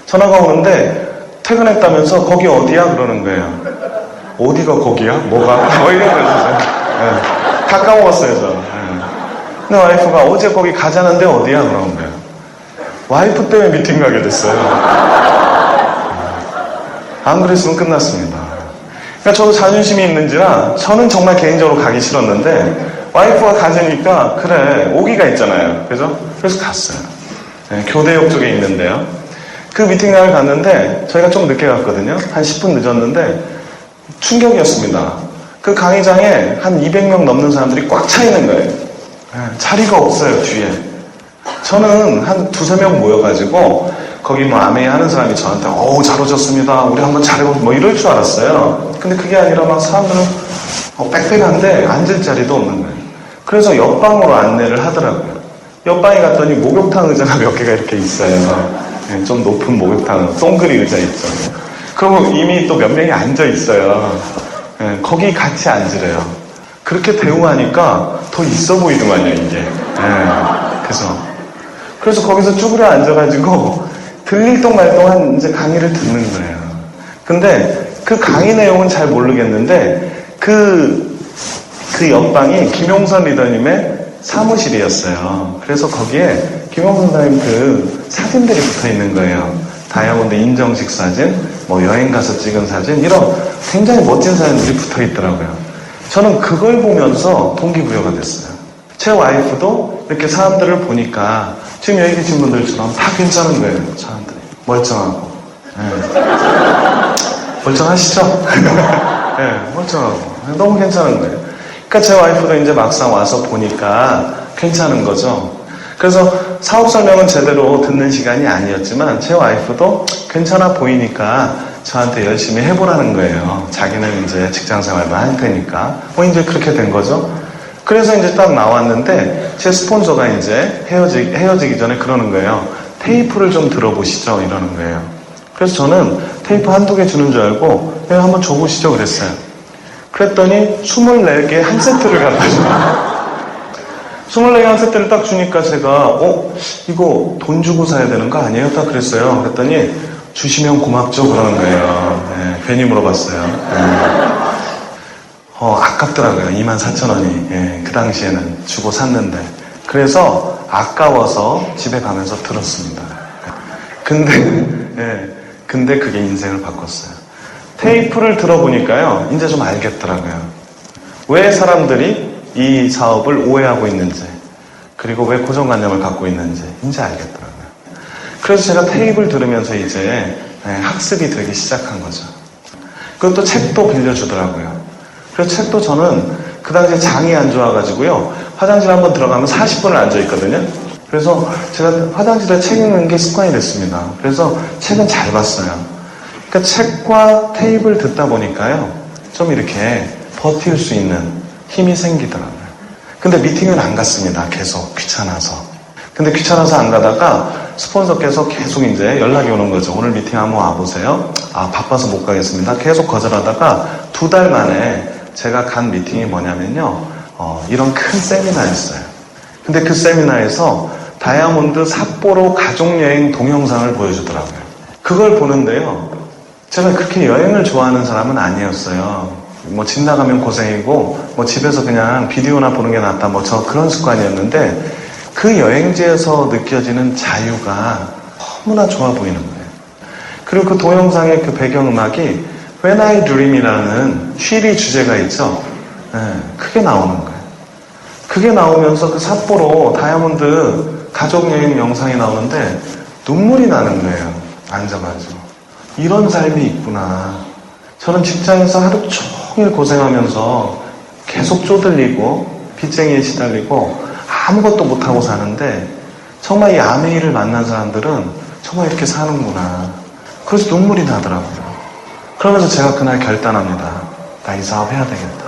전화가 오는데 퇴근했다면서 거기 어디야? 그러는 거예요. 어디가 거기야? 뭐가? 뭐 이런 거죠. 다 까먹었어요, 저는. 근데 와이프가 어제 거기 가자는데 어디야? 그러는 거예요. 와이프 때문에 미팅 가게 됐어요. 안 그랬으면 끝났습니다. 그러니까 저도 자존심이 있는지라 저는 정말 개인적으로 가기 싫었는데 와이프가 가자니까 그래 오기가 있잖아요. 그죠? 그래서 갔어요. 교대역 쪽에 있는데요. 그 미팅장을 갔는데 저희가 좀 늦게 갔거든요. 한 10분 늦었는데 충격이었습니다. 그 강의장에 한 200명 넘는 사람들이 꽉 차 있는 거예요. 자리가 없어요, 뒤에. 저는 한 두세 명 모여가지고 거기 뭐 아메이 하는 사람이 저한테 잘 오셨습니다. 우리 한번 잘해보자 뭐 이럴 줄 알았어요. 근데 그게 아니라 막 사람들은 빽빽한데 앉을 자리도 없는 거예요. 그래서 옆방으로 안내를 하더라고요. 옆방에 갔더니 목욕탕 의자가 몇 개가 이렇게 있어요. 좀 높은 목욕탕, 동그리 의자 있죠. 그리고 이미 또 몇 명이 앉아 있어요. 거기 같이 앉으래요. 그렇게 대우하니까 더 있어 보이더만요, 이게. 그래서 거기서 쭈그려 앉아가지고 들릴 동 말 동안 이제 강의를 듣는 거예요. 근데 그 강의 내용은 잘 모르겠는데 그 옆방이 김용선 리더님의 사무실이었어요. 그래서 거기에 김용선 선생님 그 사진들이 붙어 있는 거예요. 다이아몬드 인정식 사진, 뭐 여행 가서 찍은 사진, 이런 굉장히 멋진 사진들이 붙어 있더라고요. 저는 그걸 보면서 동기부여가 됐어요. 제 와이프도 이렇게 사람들을 보니까 지금 여기 계신 분들처럼 다 괜찮은 거예요. 사람들이 멀쩡하고. 멀쩡하시죠? 멀쩡하고 너무 괜찮은 거예요. 그러니까 제 와이프도 이제 막상 와서 보니까 괜찮은 거죠. 그래서 사업 설명은 제대로 듣는 시간이 아니었지만 제 와이프도 괜찮아 보이니까 저한테 열심히 해보라는 거예요. 자기는 이제 직장 생활만 할 테니까. 이제 그렇게 된 거죠. 그래서 이제 딱 나왔는데 제 스폰서가 이제 헤어지기 전에 그러는 거예요. 테이프를 좀 들어보시죠. 이러는 거예요. 그래서 저는 테이프 한두 개 주는 줄 알고 한번 줘보시죠. 그랬어요. 그랬더니 24개 한 세트를 갖다 줘요. 24개 한 세트를 딱 주니까 제가 이거 돈 주고 사야 되는 거 아니에요? 딱 그랬어요. 그랬더니 주시면 고맙죠. 그러는 거예요. 괜히 물어봤어요. 아깝더라고요. 24,000원이. 그 당시에는 주고 샀는데. 그래서 아까워서 집에 가면서 들었습니다. 근데 그게 인생을 바꿨어요. 테이프를 들어보니까요, 이제 좀 알겠더라고요. 왜 사람들이 이 사업을 오해하고 있는지, 그리고 왜 고정관념을 갖고 있는지, 이제 알겠더라고요. 그래서 제가 테이프를 들으면서 이제 학습이 되기 시작한 거죠. 그리고 또 책도 빌려주더라고요. 그래서 책도 저는 그 당시에 장이 안 좋아가지고요, 화장실 한번 들어가면 40분을 앉아있거든요. 그래서 제가 화장실에 책 읽는 게 습관이 됐습니다. 그래서 책은 잘 봤어요. 그러니까 책과 테이프를 듣다 보니까요, 좀 이렇게 버틸 수 있는 힘이 생기더라고요. 근데 미팅은 안 갔습니다. 계속 귀찮아서. 근데 귀찮아서 안 가다가 스폰서께서 계속 이제 연락이 오는 거죠. 오늘 미팅 한번 와보세요. 바빠서 못 가겠습니다. 계속 거절하다가 2달 만에 제가 간 미팅이 뭐냐면요, 이런 큰 세미나였어요. 근데 그 세미나에서 다이아몬드 삿포로 가족여행 동영상을 보여주더라고요. 그걸 보는데요, 제가 그렇게 여행을 좋아하는 사람은 아니었어요. 집 나가면 고생이고, 집에서 그냥 비디오나 보는 게 낫다, 저 그런 습관이었는데, 그 여행지에서 느껴지는 자유가 너무나 좋아 보이는 거예요. 그리고 그 동영상의 그 배경음악이 When I Dream이라는 쉬리 주제가 있죠. 그게 나오는 거예요. 그게 나오면서 그 삿포로 다이아몬드 가족여행 영상이 나오는데 눈물이 나는 거예요. 앉아가지고. 이런 삶이 있구나. 저는 직장에서 하루 종일 고생하면서 계속 쪼들리고 빚쟁이에 시달리고 아무것도 못하고 사는데 정말 이 아메이를 만난 사람들은 정말 이렇게 사는구나. 그래서 눈물이 나더라고요. 그러면서 제가 그날 결단합니다. 나 이 사업 해야 되겠다.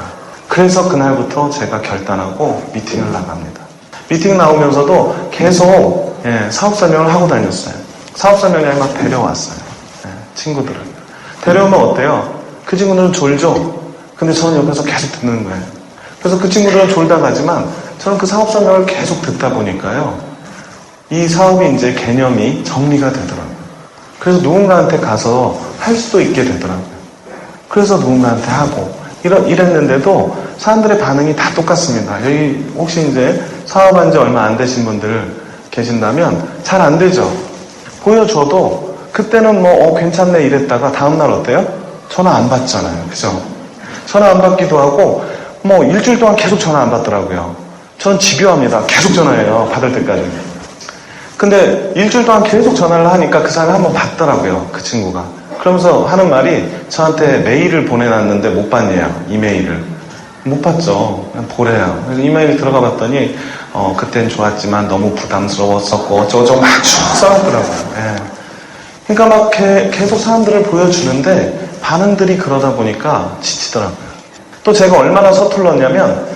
그래서 그날부터 제가 결단하고 미팅을 나갑니다. 미팅 나오면서도 계속 사업 설명을 하고 다녔어요. 사업 설명을 막 데려왔어요. 친구들을. 데려오면 어때요? 그 친구들은 졸죠? 근데 저는 옆에서 계속 듣는 거예요. 그래서 그 친구들은 졸다 가지만 저는 그 사업 설명을 계속 듣다 보니까요, 이 사업이 이제 개념이 정리가 되더라고요. 그래서 누군가한테 가서 할 수도 있게 되더라고요. 그래서 누군가한테 하고 이랬는데도 사람들의 반응이 다 똑같습니다. 여기 혹시 이제 사업한 지 얼마 안 되신 분들 계신다면 잘 안 되죠? 보여줘도 그때는 괜찮네 이랬다가 다음날 어때요? 전화 안 받잖아요. 그죠? 전화 안 받기도 하고 일주일 동안 계속 전화 안 받더라고요. 전 집요합니다. 계속 전화해요. 받을 때까지. 근데 일주일 동안 계속 전화를 하니까 그 사람이 한번 봤더라고요. 그 친구가. 그러면서 하는 말이 저한테 메일을 보내놨는데 못 봤네요. 이메일을. 못 봤죠. 그냥 보래요. 그래서 이메일 들어가 봤더니 그땐 좋았지만 너무 부담스러웠었고 어쩌고저쩌고 막 쭉 써놨더라고요. 예. 그러니까 막 계속 사람들을 보여주는데 반응들이 그러다 보니까 지치더라고요. 또 제가 얼마나 서툴렀냐면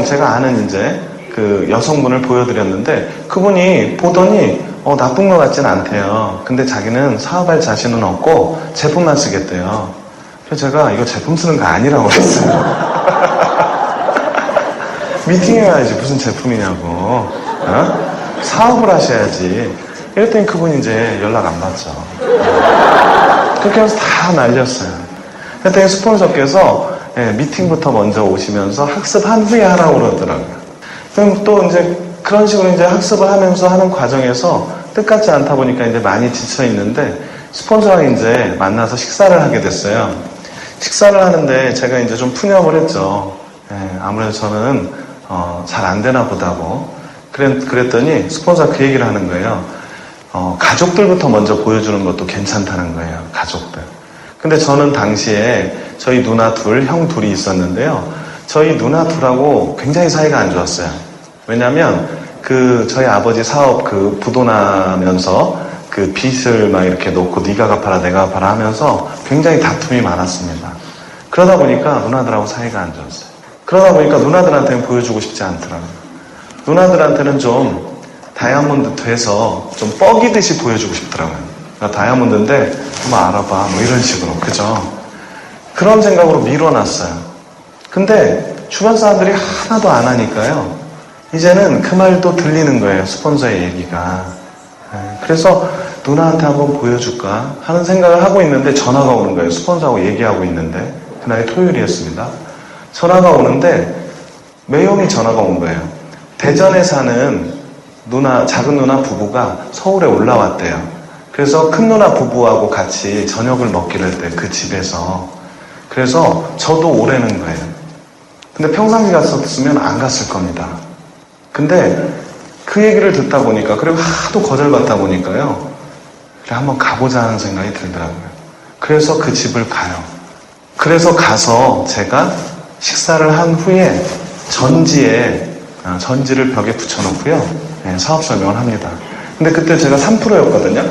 제가 아는 이제 그 여성분을 보여드렸는데 그분이 보더니 나쁜 것 같진 않대요. 근데 자기는 사업할 자신은 없고 제품만 쓰겠대요. 그래서 제가 이거 제품 쓰는 거 아니라고 했어요. 미팅에 가야지 무슨 제품이냐고. 사업을 하셔야지. 이랬더니 그분이 이제 연락 안 받죠. 그렇게 해서 다 날렸어요. 그랬더니 스폰서께서 미팅부터 먼저 오시면서 학습한 후에 하라고 그러더라고요. 그럼 또 이제 그런 식으로 이제 학습을 하면서 하는 과정에서 뜻같지 않다 보니까 이제 많이 지쳐 있는데 스폰서랑 이제 만나서 식사를 하게 됐어요. 식사를 하는데 제가 이제 좀 푸념을 했죠. 아무래도 저는 잘 안 되나 보다고. 그랬더니 스폰서가 그 얘기를 하는 거예요. 가족들부터 먼저 보여주는 것도 괜찮다는 거예요. 가족들. 근데 저는 당시에 저희 누나 둘, 형 둘이 있었는데요. 저희 누나 둘하고 굉장히 사이가 안 좋았어요. 왜냐면 저희 아버지 사업 부도 나면서 그 빚을 막 이렇게 놓고 네가 갚아라 내가 갚아라 하면서 굉장히 다툼이 많았습니다. 그러다 보니까 누나들하고 사이가 안 좋았어요. 그러다 보니까 누나들한테는 보여주고 싶지 않더라고요. 누나들한테는 좀 다이아몬드 돼서 좀 뻐기듯이 보여주고 싶더라고요. 나 다이아몬드인데 한번 알아봐 뭐 이런 식으로. 그죠? 그런 생각으로 밀어놨어요. 근데 주변 사람들이 하나도 안 하니까요. 이제는 그 말도 들리는 거예요. 스폰서의 얘기가. 그래서 누나한테 한번 보여줄까 하는 생각을 하고 있는데 전화가 오는 거예요. 스폰서하고 얘기하고 있는데 그날이 토요일이었습니다. 전화가 오는데 매형이 전화가 온 거예요. 대전에 사는 작은 누나 부부가 서울에 올라왔대요. 그래서 큰 누나 부부하고 같이 저녁을 먹기로 했대요. 그 집에서. 그래서 저도 오라는 거예요. 근데 평상시 갔었으면 안 갔을 겁니다. 근데 그 얘기를 듣다 보니까 그리고 하도 거절받다 보니까요. 그래 한번 가보자 하는 생각이 들더라고요. 그래서 그 집을 가요. 그래서 가서 제가 식사를 한 후에 전지를 벽에 붙여놓고요. 사업 설명을 합니다. 근데 그때 제가 3%였거든요.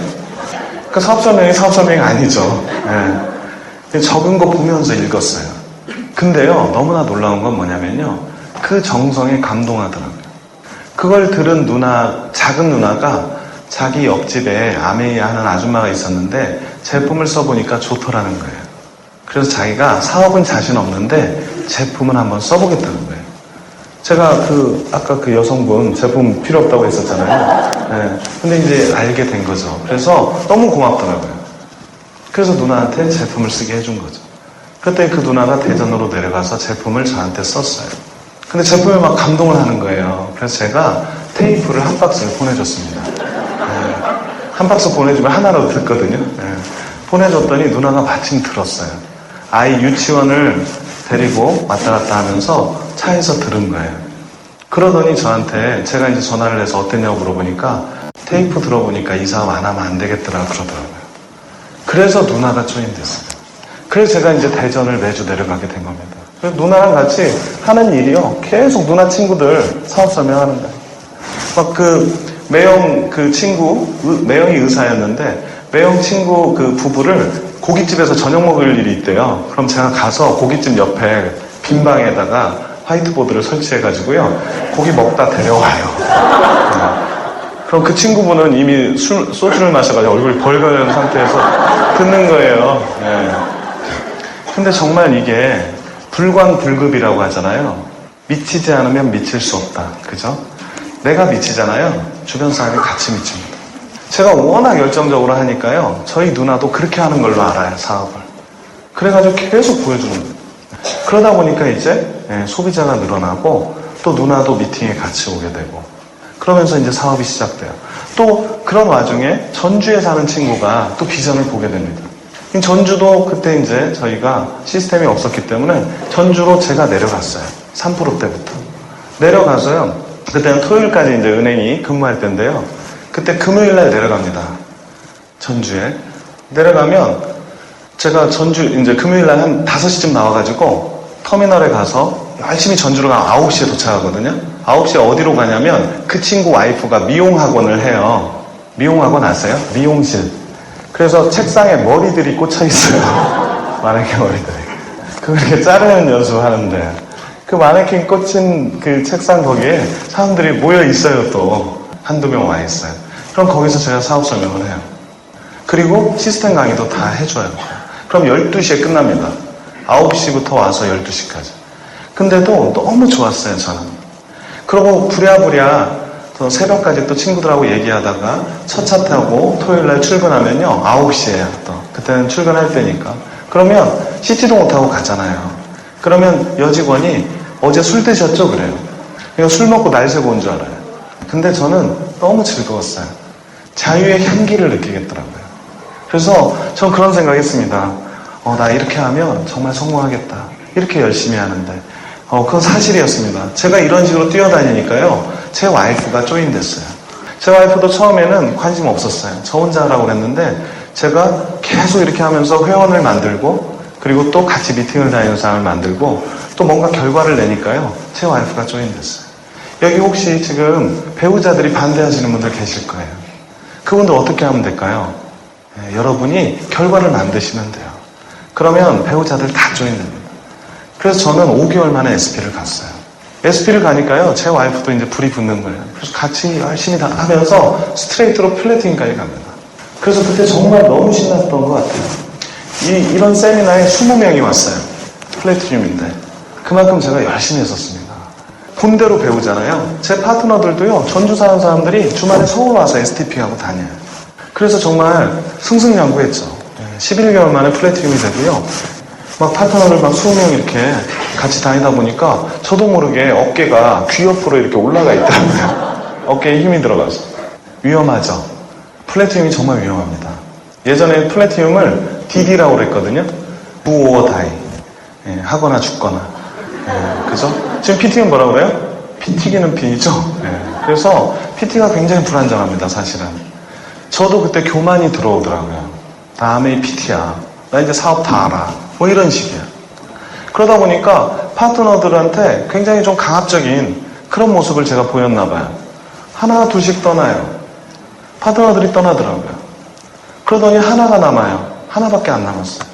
그 사업 설명이 아니죠. 적은 거 보면서 읽었어요. 근데요, 너무나 놀라운 건 뭐냐면요. 그 정성에 감동하더라고요. 그걸 들은 작은 누나가 자기 옆집에 아메이아 하는 아줌마가 있었는데 제품을 써보니까 좋더라는 거예요. 그래서 자기가 사업은 자신 없는데 제품을 한번 써보겠다는 거예요. 제가 아까 그 여성분 제품 필요 없다고 했었잖아요. 근데 이제 알게 된 거죠. 그래서 너무 고맙더라고요. 그래서 누나한테 제품을 쓰게 해준 거죠. 그때 그 누나가 대전으로 내려가서 제품을 저한테 썼어요. 근데 제품에 막 감동을 하는 거예요. 그래서 제가 테이프를 한 박스를 보내줬습니다. 한 박스 보내주면 하나라도 듣거든요. 보내줬더니 누나가 마침 들었어요. 아이 유치원을 데리고 왔다 갔다 하면서 차에서 들은 거예요. 그러더니 저한테 제가 이제 전화를 해서 어땠냐고 물어보니까 테이프 들어보니까 이 사업 안 하면 안 되겠더라 그러더라고요. 그래서 누나가 조인됐어요. 그래서 제가 이제 대전을 매주 내려가게 된 겁니다. 그래서 누나랑 같이 하는 일이요. 계속 누나 친구들 사업 설명하는 거예요. 막 매형 매형이 의사였는데 매형 친구 부부를 고깃집에서 저녁 먹을 일이 있대요. 그럼 제가 가서 고깃집 옆에 빈 방에다가 화이트보드를 설치해가지고요. 고기 먹다 데려와요. 그럼 그 친구분은 이미 소주를 마셔가지고 얼굴이 벌거는 상태에서 듣는 거예요. 근데 정말 이게 불광불급이라고 하잖아요. 미치지 않으면 미칠 수 없다. 그죠? 내가 미치잖아요. 주변 사람이 같이 미칩니다. 제가 워낙 열정적으로 하니까요. 저희 누나도 그렇게 하는 걸로 알아요. 사업을. 그래가지고 계속 보여주는 거예요. 그러다 보니까 이제 소비자가 늘어나고 또 누나도 미팅에 같이 오게 되고 그러면서 이제 사업이 시작돼요. 또 그런 와중에 전주에 사는 친구가 또 비전을 보게 됩니다. 전주도 그때 이제 저희가 시스템이 없었기 때문에 전주로 제가 내려갔어요. 3%대부터. 내려가서요. 그때는 토요일까지 이제 은행이 근무할 때인데요. 그때 금요일날 내려갑니다. 전주에. 내려가면 제가 전주 이제 금요일날 한 5시쯤 나와가지고 터미널에 가서 열심히 전주로 가면 9시에 도착하거든요. 9시에 어디로 가냐면 그 친구 와이프가 미용학원을 해요. 미용학원 아세요? 미용실. 그래서 책상에 머리들이 꽂혀 있어요. 마네킹 머리들이. 그걸 이렇게 자르는 연습을 하는데 그 마네킹 꽂힌 그 책상 거기에 사람들이 모여 있어요. 또 한두 명 와 있어요. 그럼 거기서 제가 사업 설명을 해요. 그리고 시스템 강의도 다 해줘요. 그럼 12시에 끝납니다. 9시부터 와서 12시까지. 근데도 너무 좋았어요, 저는. 그러고 부랴부랴 또 새벽까지 또 친구들하고 얘기하다가 첫 차 타고 토요일날 출근하면요, 9시에요, 또. 그때는 출근할 때니까. 그러면 씻지도 못하고 가잖아요. 그러면 여직원이 어제 술 드셨죠? 그래요. 그러니까 술 먹고 날 새고 온 줄 알아요. 근데 저는 너무 즐거웠어요. 자유의 향기를 느끼겠더라고요. 그래서 전 그런 생각했습니다. 나 이렇게 하면 정말 성공하겠다. 이렇게 열심히 하는데 그건 사실이었습니다. 제가 이런 식으로 뛰어다니니까요. 제 와이프가 조인됐어요. 제 와이프도 처음에는 관심 없었어요. 저 혼자 하라고 그랬는데 제가 계속 이렇게 하면서 회원을 만들고 그리고 또 같이 미팅을 다니는 사람을 만들고 또 뭔가 결과를 내니까요. 제 와이프가 조인됐어요. 여기 혹시 지금 배우자들이 반대하시는 분들 계실 거예요. 그분들 어떻게 하면 될까요? 여러분이 결과를 만드시면 돼요. 그러면 배우자들 다 조인됩니다. 그래서 저는 5개월 만에 SP를 갔어요. SP를 가니까요, 제 와이프도 이제 불이 붙는 거예요. 그래서 같이 열심히 다 하면서 스트레이트로 플래팅까지 갑니다. 그래서 그때 정말 너무 신났던 것 같아요. 이런 세미나에 20명이 왔어요. 플래티늄인데. 그만큼 제가 열심히 했었습니다. 본대로 배우잖아요. 제 파트너들도요, 전주 사는 사람들이 주말에 서울 와서 STP 하고 다녀요. 그래서 정말 승승장구했죠. 11개월 만에 플래티늄이 되고요. 막 파트너를 막 20명 이렇게 같이 다니다 보니까 저도 모르게 어깨가 귀 옆으로 이렇게 올라가 있더라고요. 어깨에 힘이 들어가서. 위험하죠. 플래티늄이 정말 위험합니다. 예전에 플래티늄을 DD라고 그랬거든요. Do or die. 하거나 죽거나. 그죠? 지금 PT는 뭐라고 그래요? 피 튀기는 피죠? 그래서 PT가 굉장히 불안정합니다, 사실은. 저도 그때 교만이 들어오더라고요. 다음에 이 PT야. 나 이제 사업 다 알아. 뭐 이런 식이야. 그러다 보니까 파트너들한테 굉장히 좀 강압적인 그런 모습을 제가 보였나 봐요. 하나 둘씩 떠나요. 파트너들이 떠나더라고요. 그러더니 하나가 남아요. 하나밖에 안 남았어요.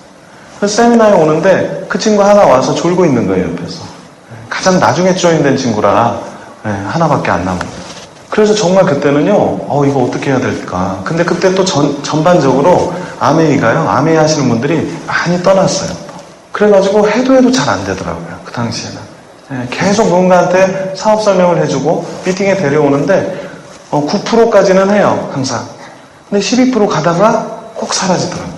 그래서 세미나에 오는데 그 친구 하나 와서 졸고 있는 거예요, 옆에서. 가장 나중에 조인된 친구라 하나밖에 안 남아요. 그래서 정말 그때는요, 이거 어떻게 해야 될까. 근데 그때 또 전반적으로 아메이가요, 아메이 하시는 분들이 많이 떠났어요. 그래가지고 해도 잘 안 되더라고요, 그 당시에는. 계속 누군가한테 사업 설명을 해주고 미팅에 데려오는데 9%까지는 해요, 항상. 근데 12% 가다가 꼭 사라지더라고요.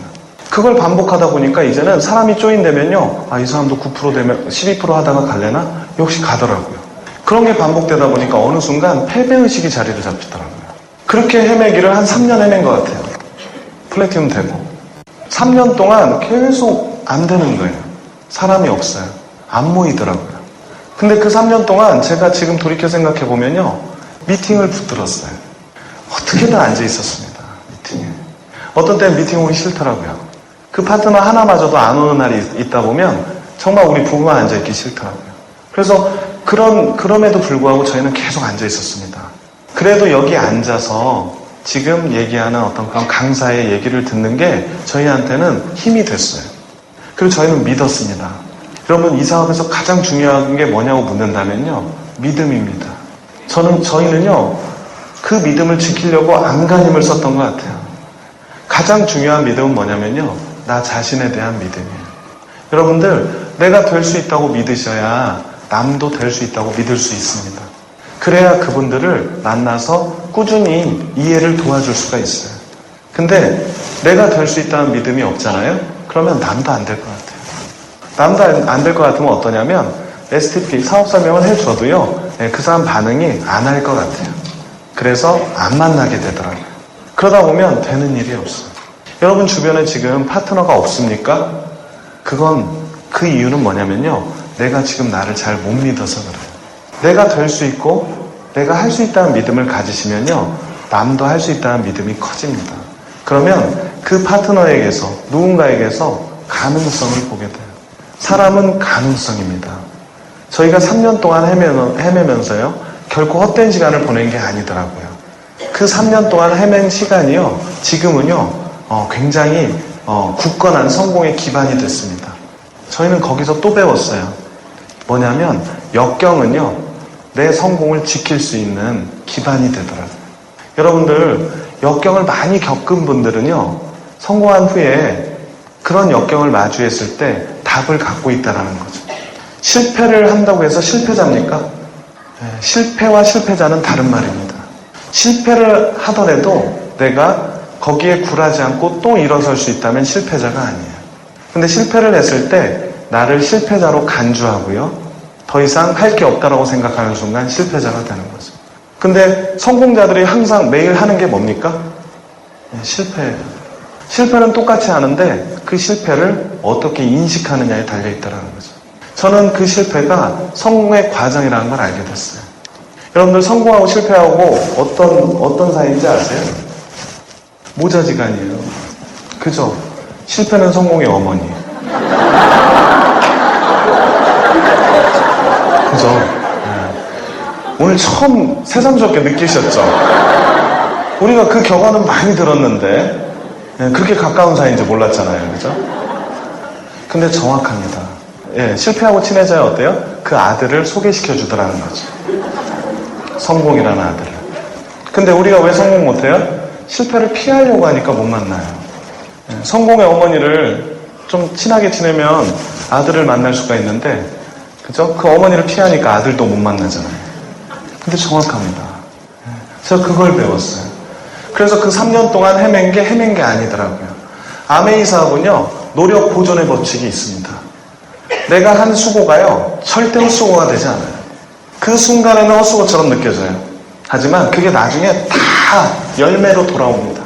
그걸 반복하다 보니까 이제는 사람이 조인되면요, 이 사람도 9% 되면 12% 하다가 갈래나? 역시 가더라고요. 그런 게 반복되다 보니까 어느 순간 패배의식이 자리를 잡히더라고요. 그렇게 헤매기를 한 3년 헤맨 것 같아요. 플래티넘 되고. 3년 동안 계속 안 되는 거예요. 사람이 없어요. 안 모이더라고요. 근데 그 3년 동안 제가 지금 돌이켜 생각해 보면요, 미팅을 붙들었어요. 어떻게든 앉아 있었습니다. 미팅에. 어떤 때는 미팅 오기 싫더라고요. 그 파트너 하나마저도 안 오는 날이 있다 보면 정말 우리 부부만 앉아 있기 싫더라고요. 그래서 그럼에도 불구하고 저희는 계속 앉아 있었습니다. 그래도 여기 앉아서 지금 얘기하는 어떤 그런 강사의 얘기를 듣는 게 저희한테는 힘이 됐어요. 그리고 저희는 믿었습니다. 여러분, 이 사업에서 가장 중요한 게 뭐냐고 묻는다면요, 믿음입니다. 저희는요, 그 믿음을 지키려고 안간힘을 썼던 것 같아요. 가장 중요한 믿음은 뭐냐면요, 나 자신에 대한 믿음이에요. 여러분들, 내가 될 수 있다고 믿으셔야 남도 될 수 있다고 믿을 수 있습니다. 그래야 그분들을 만나서 꾸준히 이해를 도와줄 수가 있어요. 근데 내가 될 수 있다는 믿음이 없잖아요? 그러면 남도 안 될 것 같아요. 남도 안 될 것 같으면 어떠냐면 STP 사업 설명을 해줘도요, 그 사람 반응이 안 할 것 같아요. 그래서 안 만나게 되더라고요. 그러다 보면 되는 일이 없어요. 여러분 주변에 지금 파트너가 없습니까? 그 이유는 뭐냐면요, 내가 지금 나를 잘 못 믿어서 그래요. 내가 될 수 있고 내가 할 수 있다는 믿음을 가지시면요, 남도 할 수 있다는 믿음이 커집니다. 그러면 그 파트너에게서, 누군가에게서 가능성을 보게 돼요. 사람은 가능성입니다. 저희가 3년 동안 헤매면서요, 결코 헛된 시간을 보낸 게 아니더라고요. 그 3년 동안 헤맨 시간이요, 지금은요, 굉장히 굳건한 성공의 기반이 됐습니다. 저희는 거기서 또 배웠어요. 뭐냐면 역경은요, 내 성공을 지킬 수 있는 기반이 되더라고요. 여러분들 역경을 많이 겪은 분들은요, 성공한 후에 그런 역경을 마주했을 때 답을 갖고 있다는 거죠. 실패를 한다고 해서 실패자입니까? 네, 실패와 실패자는 다른 말입니다. 실패를 하더라도 내가 거기에 굴하지 않고 또 일어설 수 있다면 실패자가 아니에요. 근데 실패를 했을 때 나를 실패자로 간주하고요, 더 이상 할 게 없다라고 생각하는 순간 실패자가 되는 거죠. 근데 성공자들이 항상 매일 하는 게 뭡니까? 네, 실패예요. 실패는 똑같이 하는데 그 실패를 어떻게 인식하느냐에 달려있다는 거죠. 저는 그 실패가 성공의 과정이라는 걸 알게 됐어요. 여러분들 성공하고 실패하고 어떤 사이인지 아세요? 모자지간이에요. 그죠? 실패는 성공의 어머니. 그죠? 네. 오늘 처음 새삼스럽게 느끼셨죠? 우리가 그 격언은 많이 들었는데 그렇게 가까운 사이인지 몰랐잖아요. 그죠? 근데 정확합니다. 예, 실패하고 친해져야 어때요? 그 아들을 소개시켜 주더라는 거죠. 성공이라는 아들을. 근데 우리가 왜 성공 못해요? 실패를 피하려고 하니까 못 만나요. 예, 성공의 어머니를 좀 친하게 지내면 아들을 만날 수가 있는데, 그죠? 그 어머니를 피하니까 아들도 못 만나잖아요. 근데 정확합니다. 예, 제가 그걸 배웠어요. 그래서 그 3년 동안 헤맨 게 아니더라고요. 아메이 사업은요, 노력 보존의 법칙이 있습니다. 내가 한 수고가요, 절대 헛수고가 되지 않아요. 그 순간에는 헛수고처럼 느껴져요. 하지만 그게 나중에 다 열매로 돌아옵니다.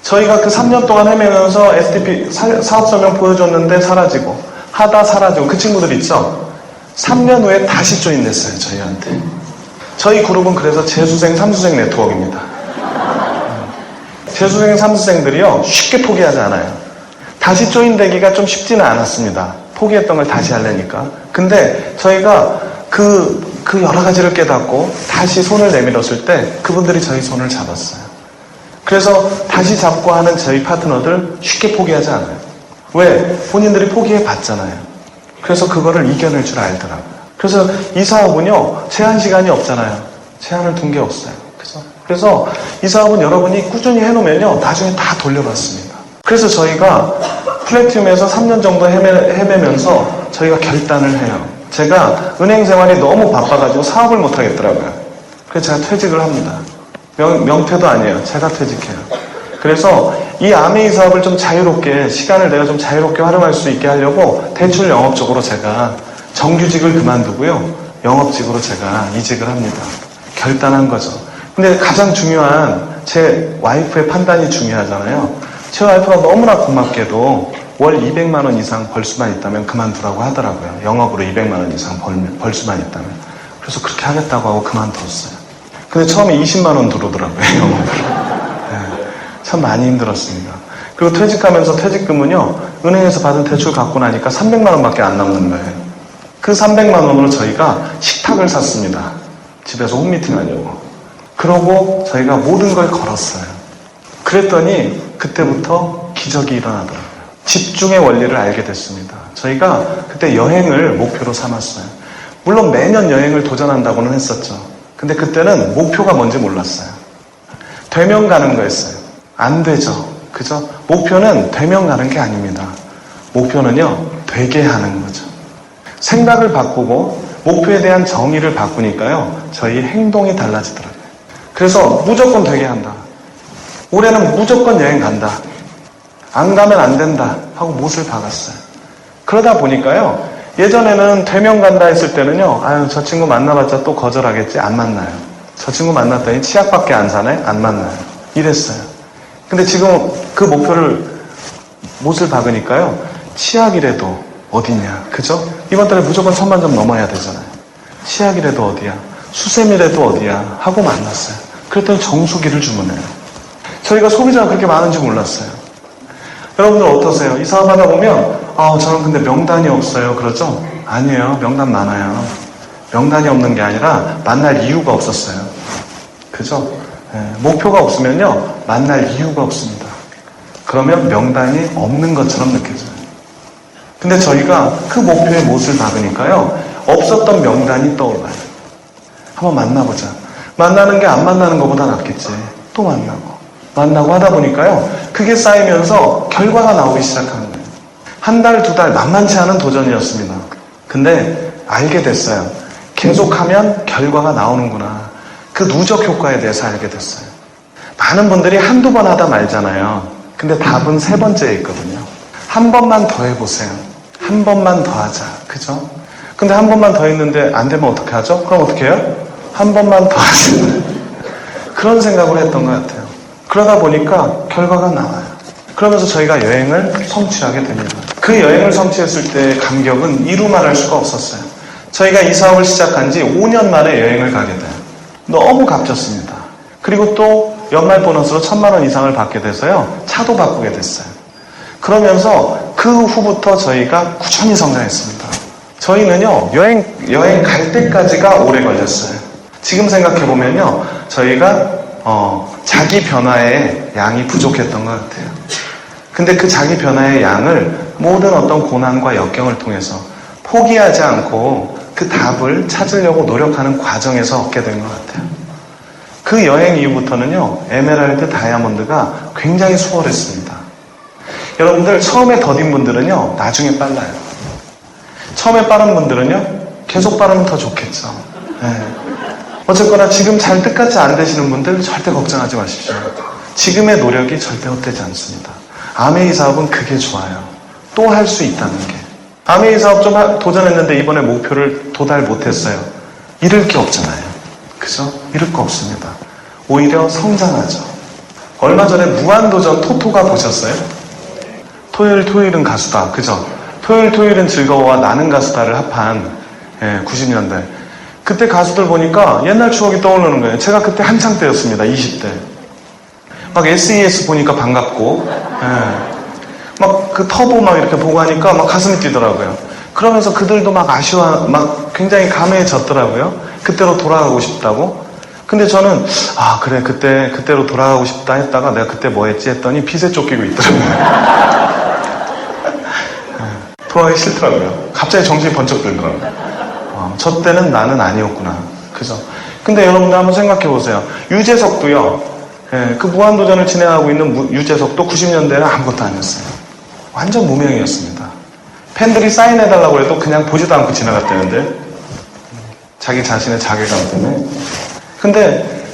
저희가 그 3년 동안 헤매면서 SDP 사업 설명 보여줬는데 사라지고, 하다 사라지고, 그 친구들 있죠? 3년 후에 다시 조인됐어요, 저희한테. 저희 그룹은 그래서 재수생, 삼수생 네트워크입니다. 재수생, 삼수생들이요, 쉽게 포기하지 않아요. 다시 조인되기가 좀 쉽지는 않았습니다. 포기했던 걸 다시 하려니까. 근데 저희가 그 여러 가지를 깨닫고 다시 손을 내밀었을 때 그분들이 저희 손을 잡았어요. 그래서 다시 잡고 하는 저희 파트너들 쉽게 포기하지 않아요. 왜? 본인들이 포기해 봤잖아요. 그래서 그거를 이겨낼 줄 알더라고요. 그래서 이 사업은요, 제한 시간이 없잖아요. 제한을 둔 게 없어요. 그래서 이 사업은 여러분이 꾸준히 해놓으면요, 나중에 다 돌려받습니다. 그래서 저희가 플래티움에서 3년 정도 헤매면서 저희가 결단을 해요. 제가 은행 생활이 너무 바빠가지고 사업을 못 하겠더라고요. 그래서 제가 퇴직을 합니다. 명퇴도 아니에요. 제가 퇴직해요. 그래서 이 아메이 사업을 좀 자유롭게, 시간을 내가 좀 자유롭게 활용할 수 있게 하려고 대출 영업적으로 제가 정규직을 그만두고요, 영업직으로 제가 이직을 합니다. 결단한 거죠. 근데 가장 중요한 제 와이프의 판단이 중요하잖아요. 제 와이프가 너무나 고맙게도 월 200만 원 이상 벌 수만 있다면 그만두라고 하더라고요. 영업으로 200만 원 이상 벌 수만 있다면. 그래서 그렇게 하겠다고 하고 그만뒀어요. 근데 처음에 20만 원 들어오더라고요, 영업으로. 네, 참 많이 힘들었습니다. 그리고 퇴직하면서 퇴직금은요, 은행에서 받은 대출 갚고 나니까 300만 원밖에 안 남는 거예요. 그 300만 원으로 저희가 식탁을 샀습니다. 집에서 홈미팅 하려고. 그러고 저희가 모든 걸 걸었어요. 그랬더니 그때부터 기적이 일어나더라고요. 집중의 원리를 알게 됐습니다. 저희가 그때 여행을 목표로 삼았어요. 물론 매년 여행을 도전한다고는 했었죠. 근데 그때는 목표가 뭔지 몰랐어요. 되면 가는 거였어요. 안 되죠. 그죠? 목표는 되면 가는 게 아닙니다. 목표는요, 되게 하는 거죠. 생각을 바꾸고 목표에 대한 정의를 바꾸니까요, 저희 행동이 달라지더라고요. 그래서 무조건 되게 한다. 올해는 무조건 여행 간다. 안 가면 안 된다 하고 못을 박았어요. 그러다 보니까요, 예전에는 되면 간다 했을 때는요, 아유, 저 친구 만나봤자 또 거절하겠지. 안 만나요. 저 친구 만났더니 치약밖에 안 사네. 안 만나요. 이랬어요. 근데 지금 그 목표를 못을 박으니까요, 치약이라도 어디냐, 그죠? 이번 달에 무조건 1000만 점 넘어야 되잖아요. 치약이라도 어디야, 수세미라도 어디야 하고 만났어요. 그랬더니 정수기를 주문해요. 저희가 소비자가 그렇게 많은지 몰랐어요. 여러분들 어떠세요? 이 사업 하다 보면 저는 근데 명단이 없어요. 그러죠? 아니에요. 명단 많아요. 명단이 없는 게 아니라 만날 이유가 없었어요. 그죠? 목표가 없으면요 만날 이유가 없습니다. 그러면 명단이 없는 것처럼 느껴져요. 근데 저희가 그 목표의 못을 박으니까요 없었던 명단이 떠올라요. 한번 만나보자. 만나는 게 안 만나는 것보다 낫겠지. 또 만나고 하다 보니까요 그게 쌓이면서 결과가 나오기 시작하는 거예요. 한 달, 두 달 만만치 않은 도전이었습니다. 근데 알게 됐어요. 계속하면 결과가 나오는구나. 그 누적 효과에 대해서 알게 됐어요. 많은 분들이 한두 번 하다 말잖아요. 근데 답은 세 번째에 있거든요. 한 번만 더 해보세요. 한 번만 더 하자. 그죠? 근데 한 번만 더 했는데 안 되면 어떻게 하죠? 그럼 어떻게 해요? 한 번만 더 하세요. 그런 생각을 했던 것 같아요. 그러다 보니까 결과가 나와요. 그러면서 저희가 여행을 성취하게 됩니다. 그 여행을 성취했을 때의 감격은 이루 말할 수가 없었어요. 저희가 이 사업을 시작한 지 5년 만에 여행을 가게 돼요. 너무 값졌습니다. 그리고 또 연말 보너스로 1,000만 원 이상을 받게 돼서요. 차도 바꾸게 됐어요. 그러면서 그 후부터 저희가 꾸준히 성장했습니다. 저희는요. 여행 갈 때까지가 오래 걸렸어요. 지금 생각해보면요. 저희가 자기 변화의 양이 부족했던 것 같아요. 근데 그 자기 변화의 양을 모든 어떤 고난과 역경을 통해서 포기하지 않고 그 답을 찾으려고 노력하는 과정에서 얻게 된 것 같아요. 그 여행 이후부터는요, 에메랄드 다이아몬드가 굉장히 수월했습니다. 여러분들, 처음에 더딘 분들은요, 나중에 빨라요. 처음에 빠른 분들은요, 계속 빠르면 더 좋겠죠. 네. 어쨌거나 지금 잘 뜻같이 안 되시는 분들 절대 걱정하지 마십시오. 지금의 노력이 절대 헛되지 않습니다. 아메이 사업은 그게 좋아요. 또 할 수 있다는 게. 아메이 사업 좀 도전했는데 이번에 목표를 도달 못했어요. 잃을 게 없잖아요. 그죠? 잃을 거 없습니다. 오히려 성장하죠. 얼마 전에 무한도전 토토가 보셨어요? 토요일은 가수다. 그죠? 토요일은 즐거워와 나는 가수다를 합한 90년대. 그때 가수들 보니까 옛날 추억이 떠오르는 거예요. 제가 그때 한창 때였습니다. 20대. 막 SES 보니까 반갑고 막 그 터보 막 이렇게 보고 하니까 막 가슴이 뛰더라고요. 그러면서 그들도 막 막 굉장히 감회해졌더라고요. 그때로 돌아가고 싶다고. 근데 저는 그래 그때로 돌아가고 싶다 했다가 내가 그때 뭐 했지 했더니 핏에 쫓기고 있더라고요. 돌아가기 싫더라고요. 갑자기 정신이 번쩍 들더라고요. 저 때는 나는 아니었구나. 그죠? 근데 여러분들 한번 생각해 보세요. 유재석도요. 그 무한도전을 진행하고 있는 유재석도 90년대는 아무것도 아니었어요. 완전 무명이었습니다. 팬들이 사인해달라고 해도 그냥 보지도 않고 지나갔다는데 자기 자신의 자괴감 때문에. 근데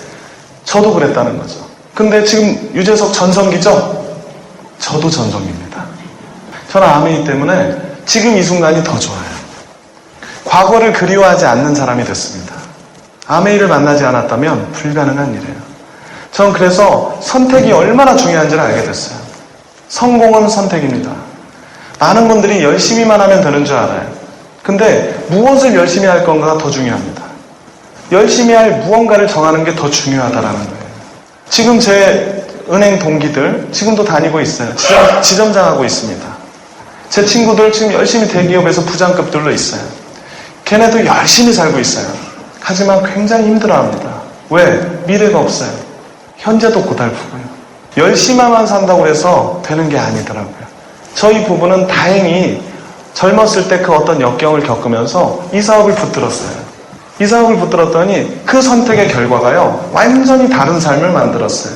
저도 그랬다는 거죠. 근데 지금 유재석 전성기죠? 저도 전성기입니다. 저는 아메이 때문에 지금 이 순간이 더 좋아요. 과거를 그리워하지 않는 사람이 됐습니다. 아메이를 만나지 않았다면 불가능한 일이에요. 전 그래서 선택이 얼마나 중요한지를 알게 됐어요. 성공은 선택입니다. 많은 분들이 열심히만 하면 되는 줄 알아요. 근데 무엇을 열심히 할 건가가 더 중요합니다. 열심히 할 무언가를 정하는 게 더 중요하다라는 거예요. 지금 제 은행 동기들 지금도 다니고 있어요. 지점장하고 있습니다. 제 친구들 지금 열심히 대기업에서 부장급들로 있어요. 걔네도 열심히 살고 있어요. 하지만 굉장히 힘들어합니다. 왜? 미래가 없어요. 현재도 고달프고요. 열심히만 산다고 해서 되는 게 아니더라고요. 저희 부부는 다행히 젊었을 때 그 어떤 역경을 겪으면서 이 사업을 붙들었어요. 이 사업을 붙들었더니 그 선택의 결과가요, 완전히 다른 삶을 만들었어요.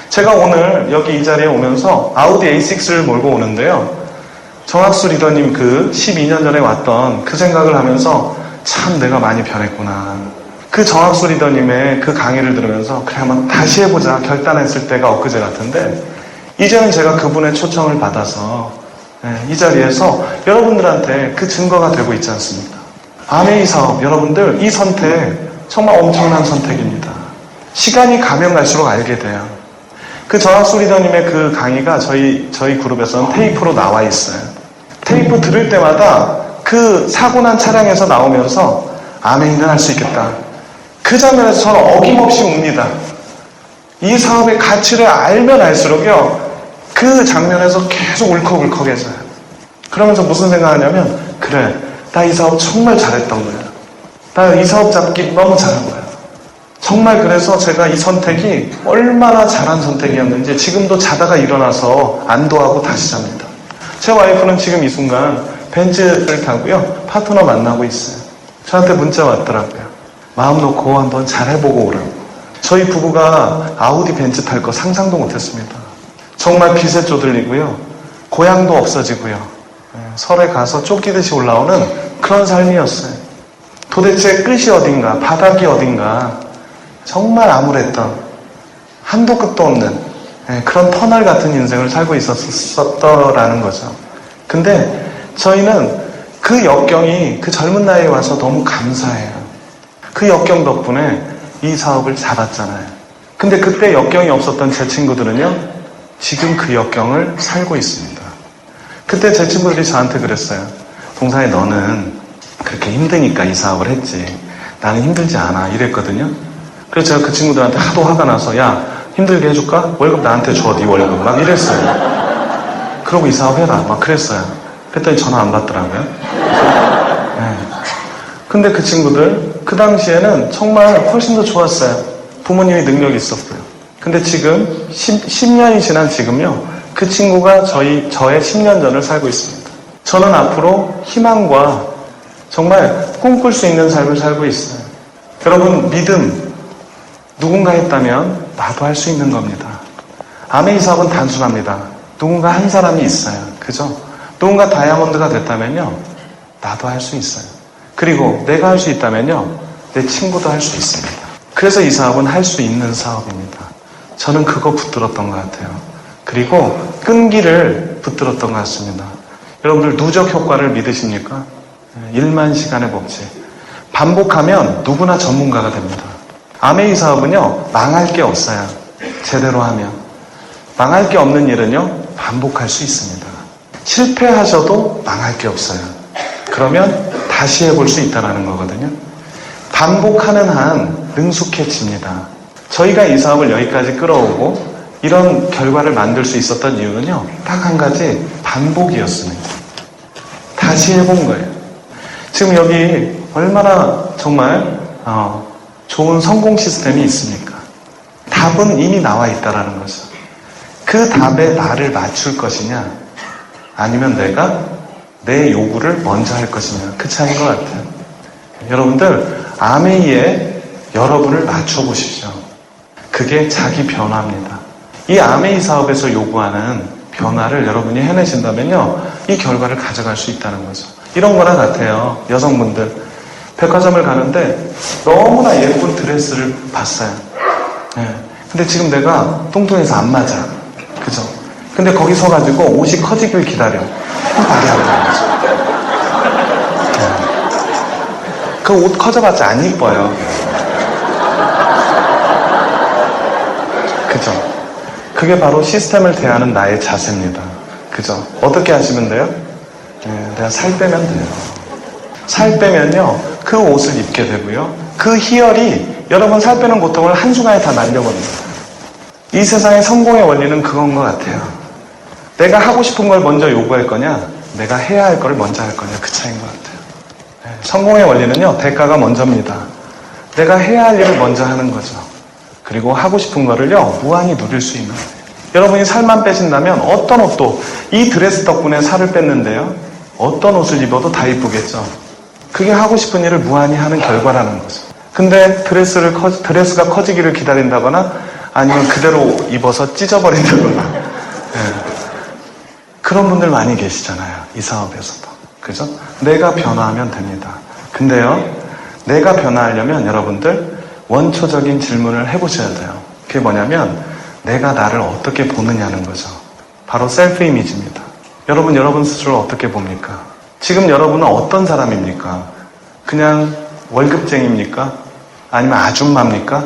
제가 오늘 여기 이 자리에 오면서 아우디 A6를 몰고 오는데요. 정학수 리더님 그 12년 전에 왔던 그 생각을 하면서 참 내가 많이 변했구나. 그 정학수 리더님의 그 강의를 들으면서 그래 한번 다시 해보자 결단했을 때가 엊그제 같은데 이제는 제가 그분의 초청을 받아서 이 자리에서 여러분들한테 그 증거가 되고 있지 않습니까? 아메이 사업 여러분들 이 선택 정말 엄청난 선택입니다. 시간이 가면 갈수록 알게 돼요. 그 정학수 리더님의 그 강의가 저희 그룹에서는 테이프로 나와 있어요. 테이프 들을 때마다 그 사고 난 차량에서 나오면서 아멘이는 할 수 있겠다. 그 장면에서 저는 어김없이 웁니다. 이 사업의 가치를 알면 알수록요, 그 장면에서 계속 울컥울컥해져요. 그러면서 무슨 생각하냐면, 그래, 나 이 사업 정말 잘했던 거야. 나 이 사업 잡기 너무 잘한 거야. 정말 그래서 제가 이 선택이 얼마나 잘한 선택이었는지 지금도 자다가 일어나서 안도하고 다시 잡니다. 제 와이프는 지금 이 순간 벤츠를 타고요, 파트너 만나고 있어요. 저한테 문자 왔더라고요. 마음 놓고 한번 잘해보고 오라고. 저희 부부가 아우디 벤츠 탈 거 상상도 못했습니다. 정말 빛에 쪼들리고요, 고향도 없어지고요, 설에 가서 쫓기듯이 올라오는 그런 삶이었어요. 도대체 끝이 어딘가, 바닥이 어딘가, 정말 암울했던, 한도 끝도 없는 그런 터널 같은 인생을 살고 있었더라는 거죠. 근데 저희는 그 역경이 그 젊은 나이에 와서 너무 감사해요. 그 역경 덕분에 이 사업을 잡았잖아요. 근데 그때 역경이 없었던 제 친구들은요, 지금 그 역경을 살고 있습니다. 그때 제 친구들이 저한테 그랬어요. 동산이, 너는 그렇게 힘드니까 이 사업을 했지, 나는 힘들지 않아, 이랬거든요. 그래서 제가 그 친구들한테 하도 화가 나서, 야, 힘들게 해줄까? 월급 나한테 줘, 네 월급. 막 이랬어요. 그러고 이 사업 해라, 막 그랬어요. 그랬더니 전화 안 받더라고요. 네. 근데 그 친구들, 그 당시에는 정말 훨씬 더 좋았어요. 부모님이 능력이 있었고요. 근데 지금 10년이 지난 지금요, 그 친구가 저의 10년 전을 살고 있습니다. 저는 앞으로 희망과 정말 꿈꿀 수 있는 삶을 살고 있어요. 여러분, 믿음, 누군가 했다면 나도 할 수 있는 겁니다. 아메이 사업은 단순합니다. 누군가 한 사람이 있어요. 그죠? 누군가 다이아몬드가 됐다면요, 나도 할 수 있어요. 그리고 내가 할 수 있다면요, 내 친구도 할 수 있습니다. 그래서 이 사업은 할 수 있는 사업입니다. 저는 그거 붙들었던 것 같아요. 그리고 끈기를 붙들었던 것 같습니다. 여러분들 누적 효과를 믿으십니까? 1만 시간의 법칙. 반복하면 누구나 전문가가 됩니다. 아메이 사업은요, 망할 게 없어요. 제대로 하면. 망할 게 없는 일은요, 반복할 수 있습니다. 실패하셔도 망할 게 없어요. 그러면 다시 해볼 수 있다는 거거든요. 반복하는 한 능숙해집니다. 저희가 이 사업을 여기까지 끌어오고 이런 결과를 만들 수 있었던 이유는요, 딱 한 가지, 반복이었습니다. 다시 해본 거예요. 지금 여기 얼마나 정말 좋은 성공 시스템이 있습니까? 답은 이미 나와 있다라는 거죠. 그 답에 나를 맞출 것이냐, 아니면 내가 내 요구를 먼저 할 것이냐, 그 차이인 것 같아요. 여러분들, 아메이에 여러분을 맞춰보십시오. 그게 자기 변화입니다. 이 아메이 사업에서 요구하는 변화를 여러분이 해내신다면요, 이 결과를 가져갈 수 있다는 거죠. 이런 거나 같아요. 여성분들, 백화점을 가는데 너무나 예쁜 드레스를 봤어요. 네. 근데 지금 내가 뚱뚱해서 안 맞아. 그죠? 근데 거기 서가지고 옷이 커지길 기다려. 말이 안 되는 거죠. 네. 그 옷 커져봤자 안 이뻐요. 그죠? 그게 바로 시스템을 대하는 나의 자세입니다. 그죠? 어떻게 하시면 돼요? 네, 내가 살 빼면 돼요. 살 빼면요, 그 옷을 입게 되고요, 그 희열이 여러분 살 빼는 고통을 한순간에 다 날려버립니다. 이 세상의 성공의 원리는 그건 것 같아요. 내가 하고 싶은 걸 먼저 요구할 거냐, 내가 해야 할 걸 먼저 할 거냐, 그 차이인 것 같아요. 네, 성공의 원리는요, 대가가 먼저입니다. 내가 해야 할 일을 먼저 하는 거죠. 그리고 하고 싶은 거를요, 무한히 누릴 수 있는 거예요. 여러분이 살만 빼신다면 어떤 옷도, 이 드레스 덕분에 살을 뺐는데요, 어떤 옷을 입어도 다 이쁘겠죠. 그게 하고 싶은 일을 무한히 하는 결과라는 거죠. 근데 드레스가 커지기를 기다린다거나 아니면 그대로 입어서 찢어버린다거나, 네. 그런 분들 많이 계시잖아요. 이 사업에서도. 그죠? 내가 변화하면 됩니다. 근데요, 내가 변화하려면 여러분들 원초적인 질문을 해보셔야 돼요. 그게 뭐냐면 내가 나를 어떻게 보느냐는 거죠. 바로 셀프 이미지입니다. 여러분 스스로를 어떻게 봅니까? 지금 여러분은 어떤 사람입니까? 그냥 월급쟁이입니까? 아니면 아줌마입니까?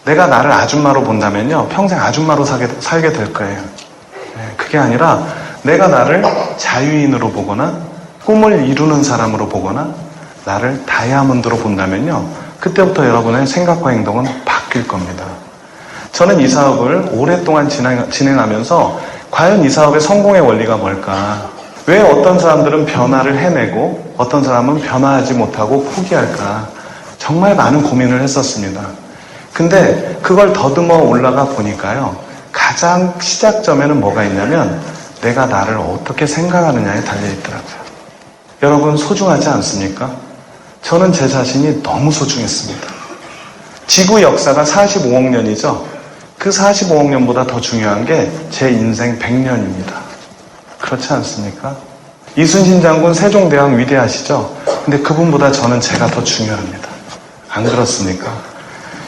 내가 나를 아줌마로 본다면요, 평생 아줌마로 살게 될 거예요. 네, 그게 아니라 내가 나를 자유인으로 보거나 꿈을 이루는 사람으로 보거나 나를 다이아몬드로 본다면요, 그때부터 여러분의 생각과 행동은 바뀔 겁니다. 저는 이 사업을 오랫동안 진행하면서 과연 이 사업의 성공의 원리가 뭘까? 왜 어떤 사람들은 변화를 해내고 어떤 사람은 변화하지 못하고 포기할까? 정말 많은 고민을 했었습니다. 근데 그걸 더듬어 올라가 보니까요. 가장 시작점에는 뭐가 있냐면 내가 나를 어떻게 생각하느냐에 달려있더라고요. 여러분 소중하지 않습니까? 저는 제 자신이 너무 소중했습니다. 지구 역사가 45억 년이죠. 그 45억 년보다 더 중요한 게 제 인생 100년입니다. 그렇지 않습니까? 이순신 장군 세종대왕 위대하시죠? 근데 그분보다 저는 제가 더 중요합니다. 안 그렇습니까?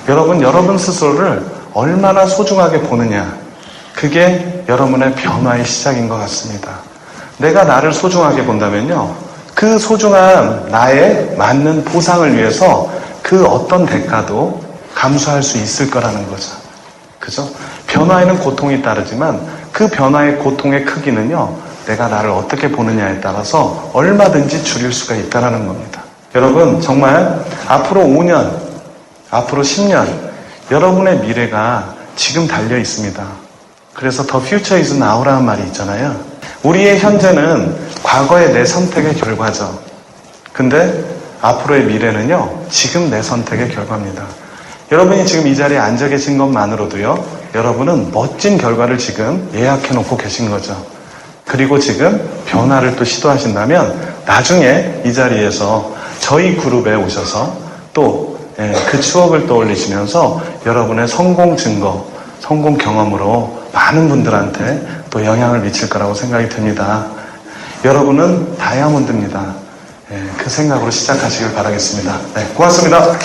여러분 스스로를 얼마나 소중하게 보느냐, 그게 여러분의 변화의 시작인 것 같습니다. 내가 나를 소중하게 본다면요, 그 소중한 나에 맞는 보상을 위해서 그 어떤 대가도 감수할 수 있을 거라는 거죠. 그죠? 변화에는 고통이 따르지만 그 변화의 고통의 크기는요, 내가 나를 어떻게 보느냐에 따라서 얼마든지 줄일 수가 있다는 겁니다. 여러분 정말 앞으로 5년, 앞으로 10년 여러분의 미래가 지금 달려 있습니다. 그래서 The future is now라는 말이 있잖아요. 우리의 현재는 과거의 내 선택의 결과죠. 근데 앞으로의 미래는요, 지금 내 선택의 결과입니다. 여러분이 지금 이 자리에 앉아 계신 것만으로도요, 여러분은 멋진 결과를 지금 예약해 놓고 계신 거죠. 그리고 지금 변화를 또 시도하신다면 나중에 이 자리에서 저희 그룹에 오셔서 또 그 추억을 떠올리시면서 여러분의 성공 증거, 성공 경험으로 많은 분들한테 또 영향을 미칠 거라고 생각이 듭니다. 여러분은 다이아몬드입니다. 그 생각으로 시작하시길 바라겠습니다. 네, 고맙습니다.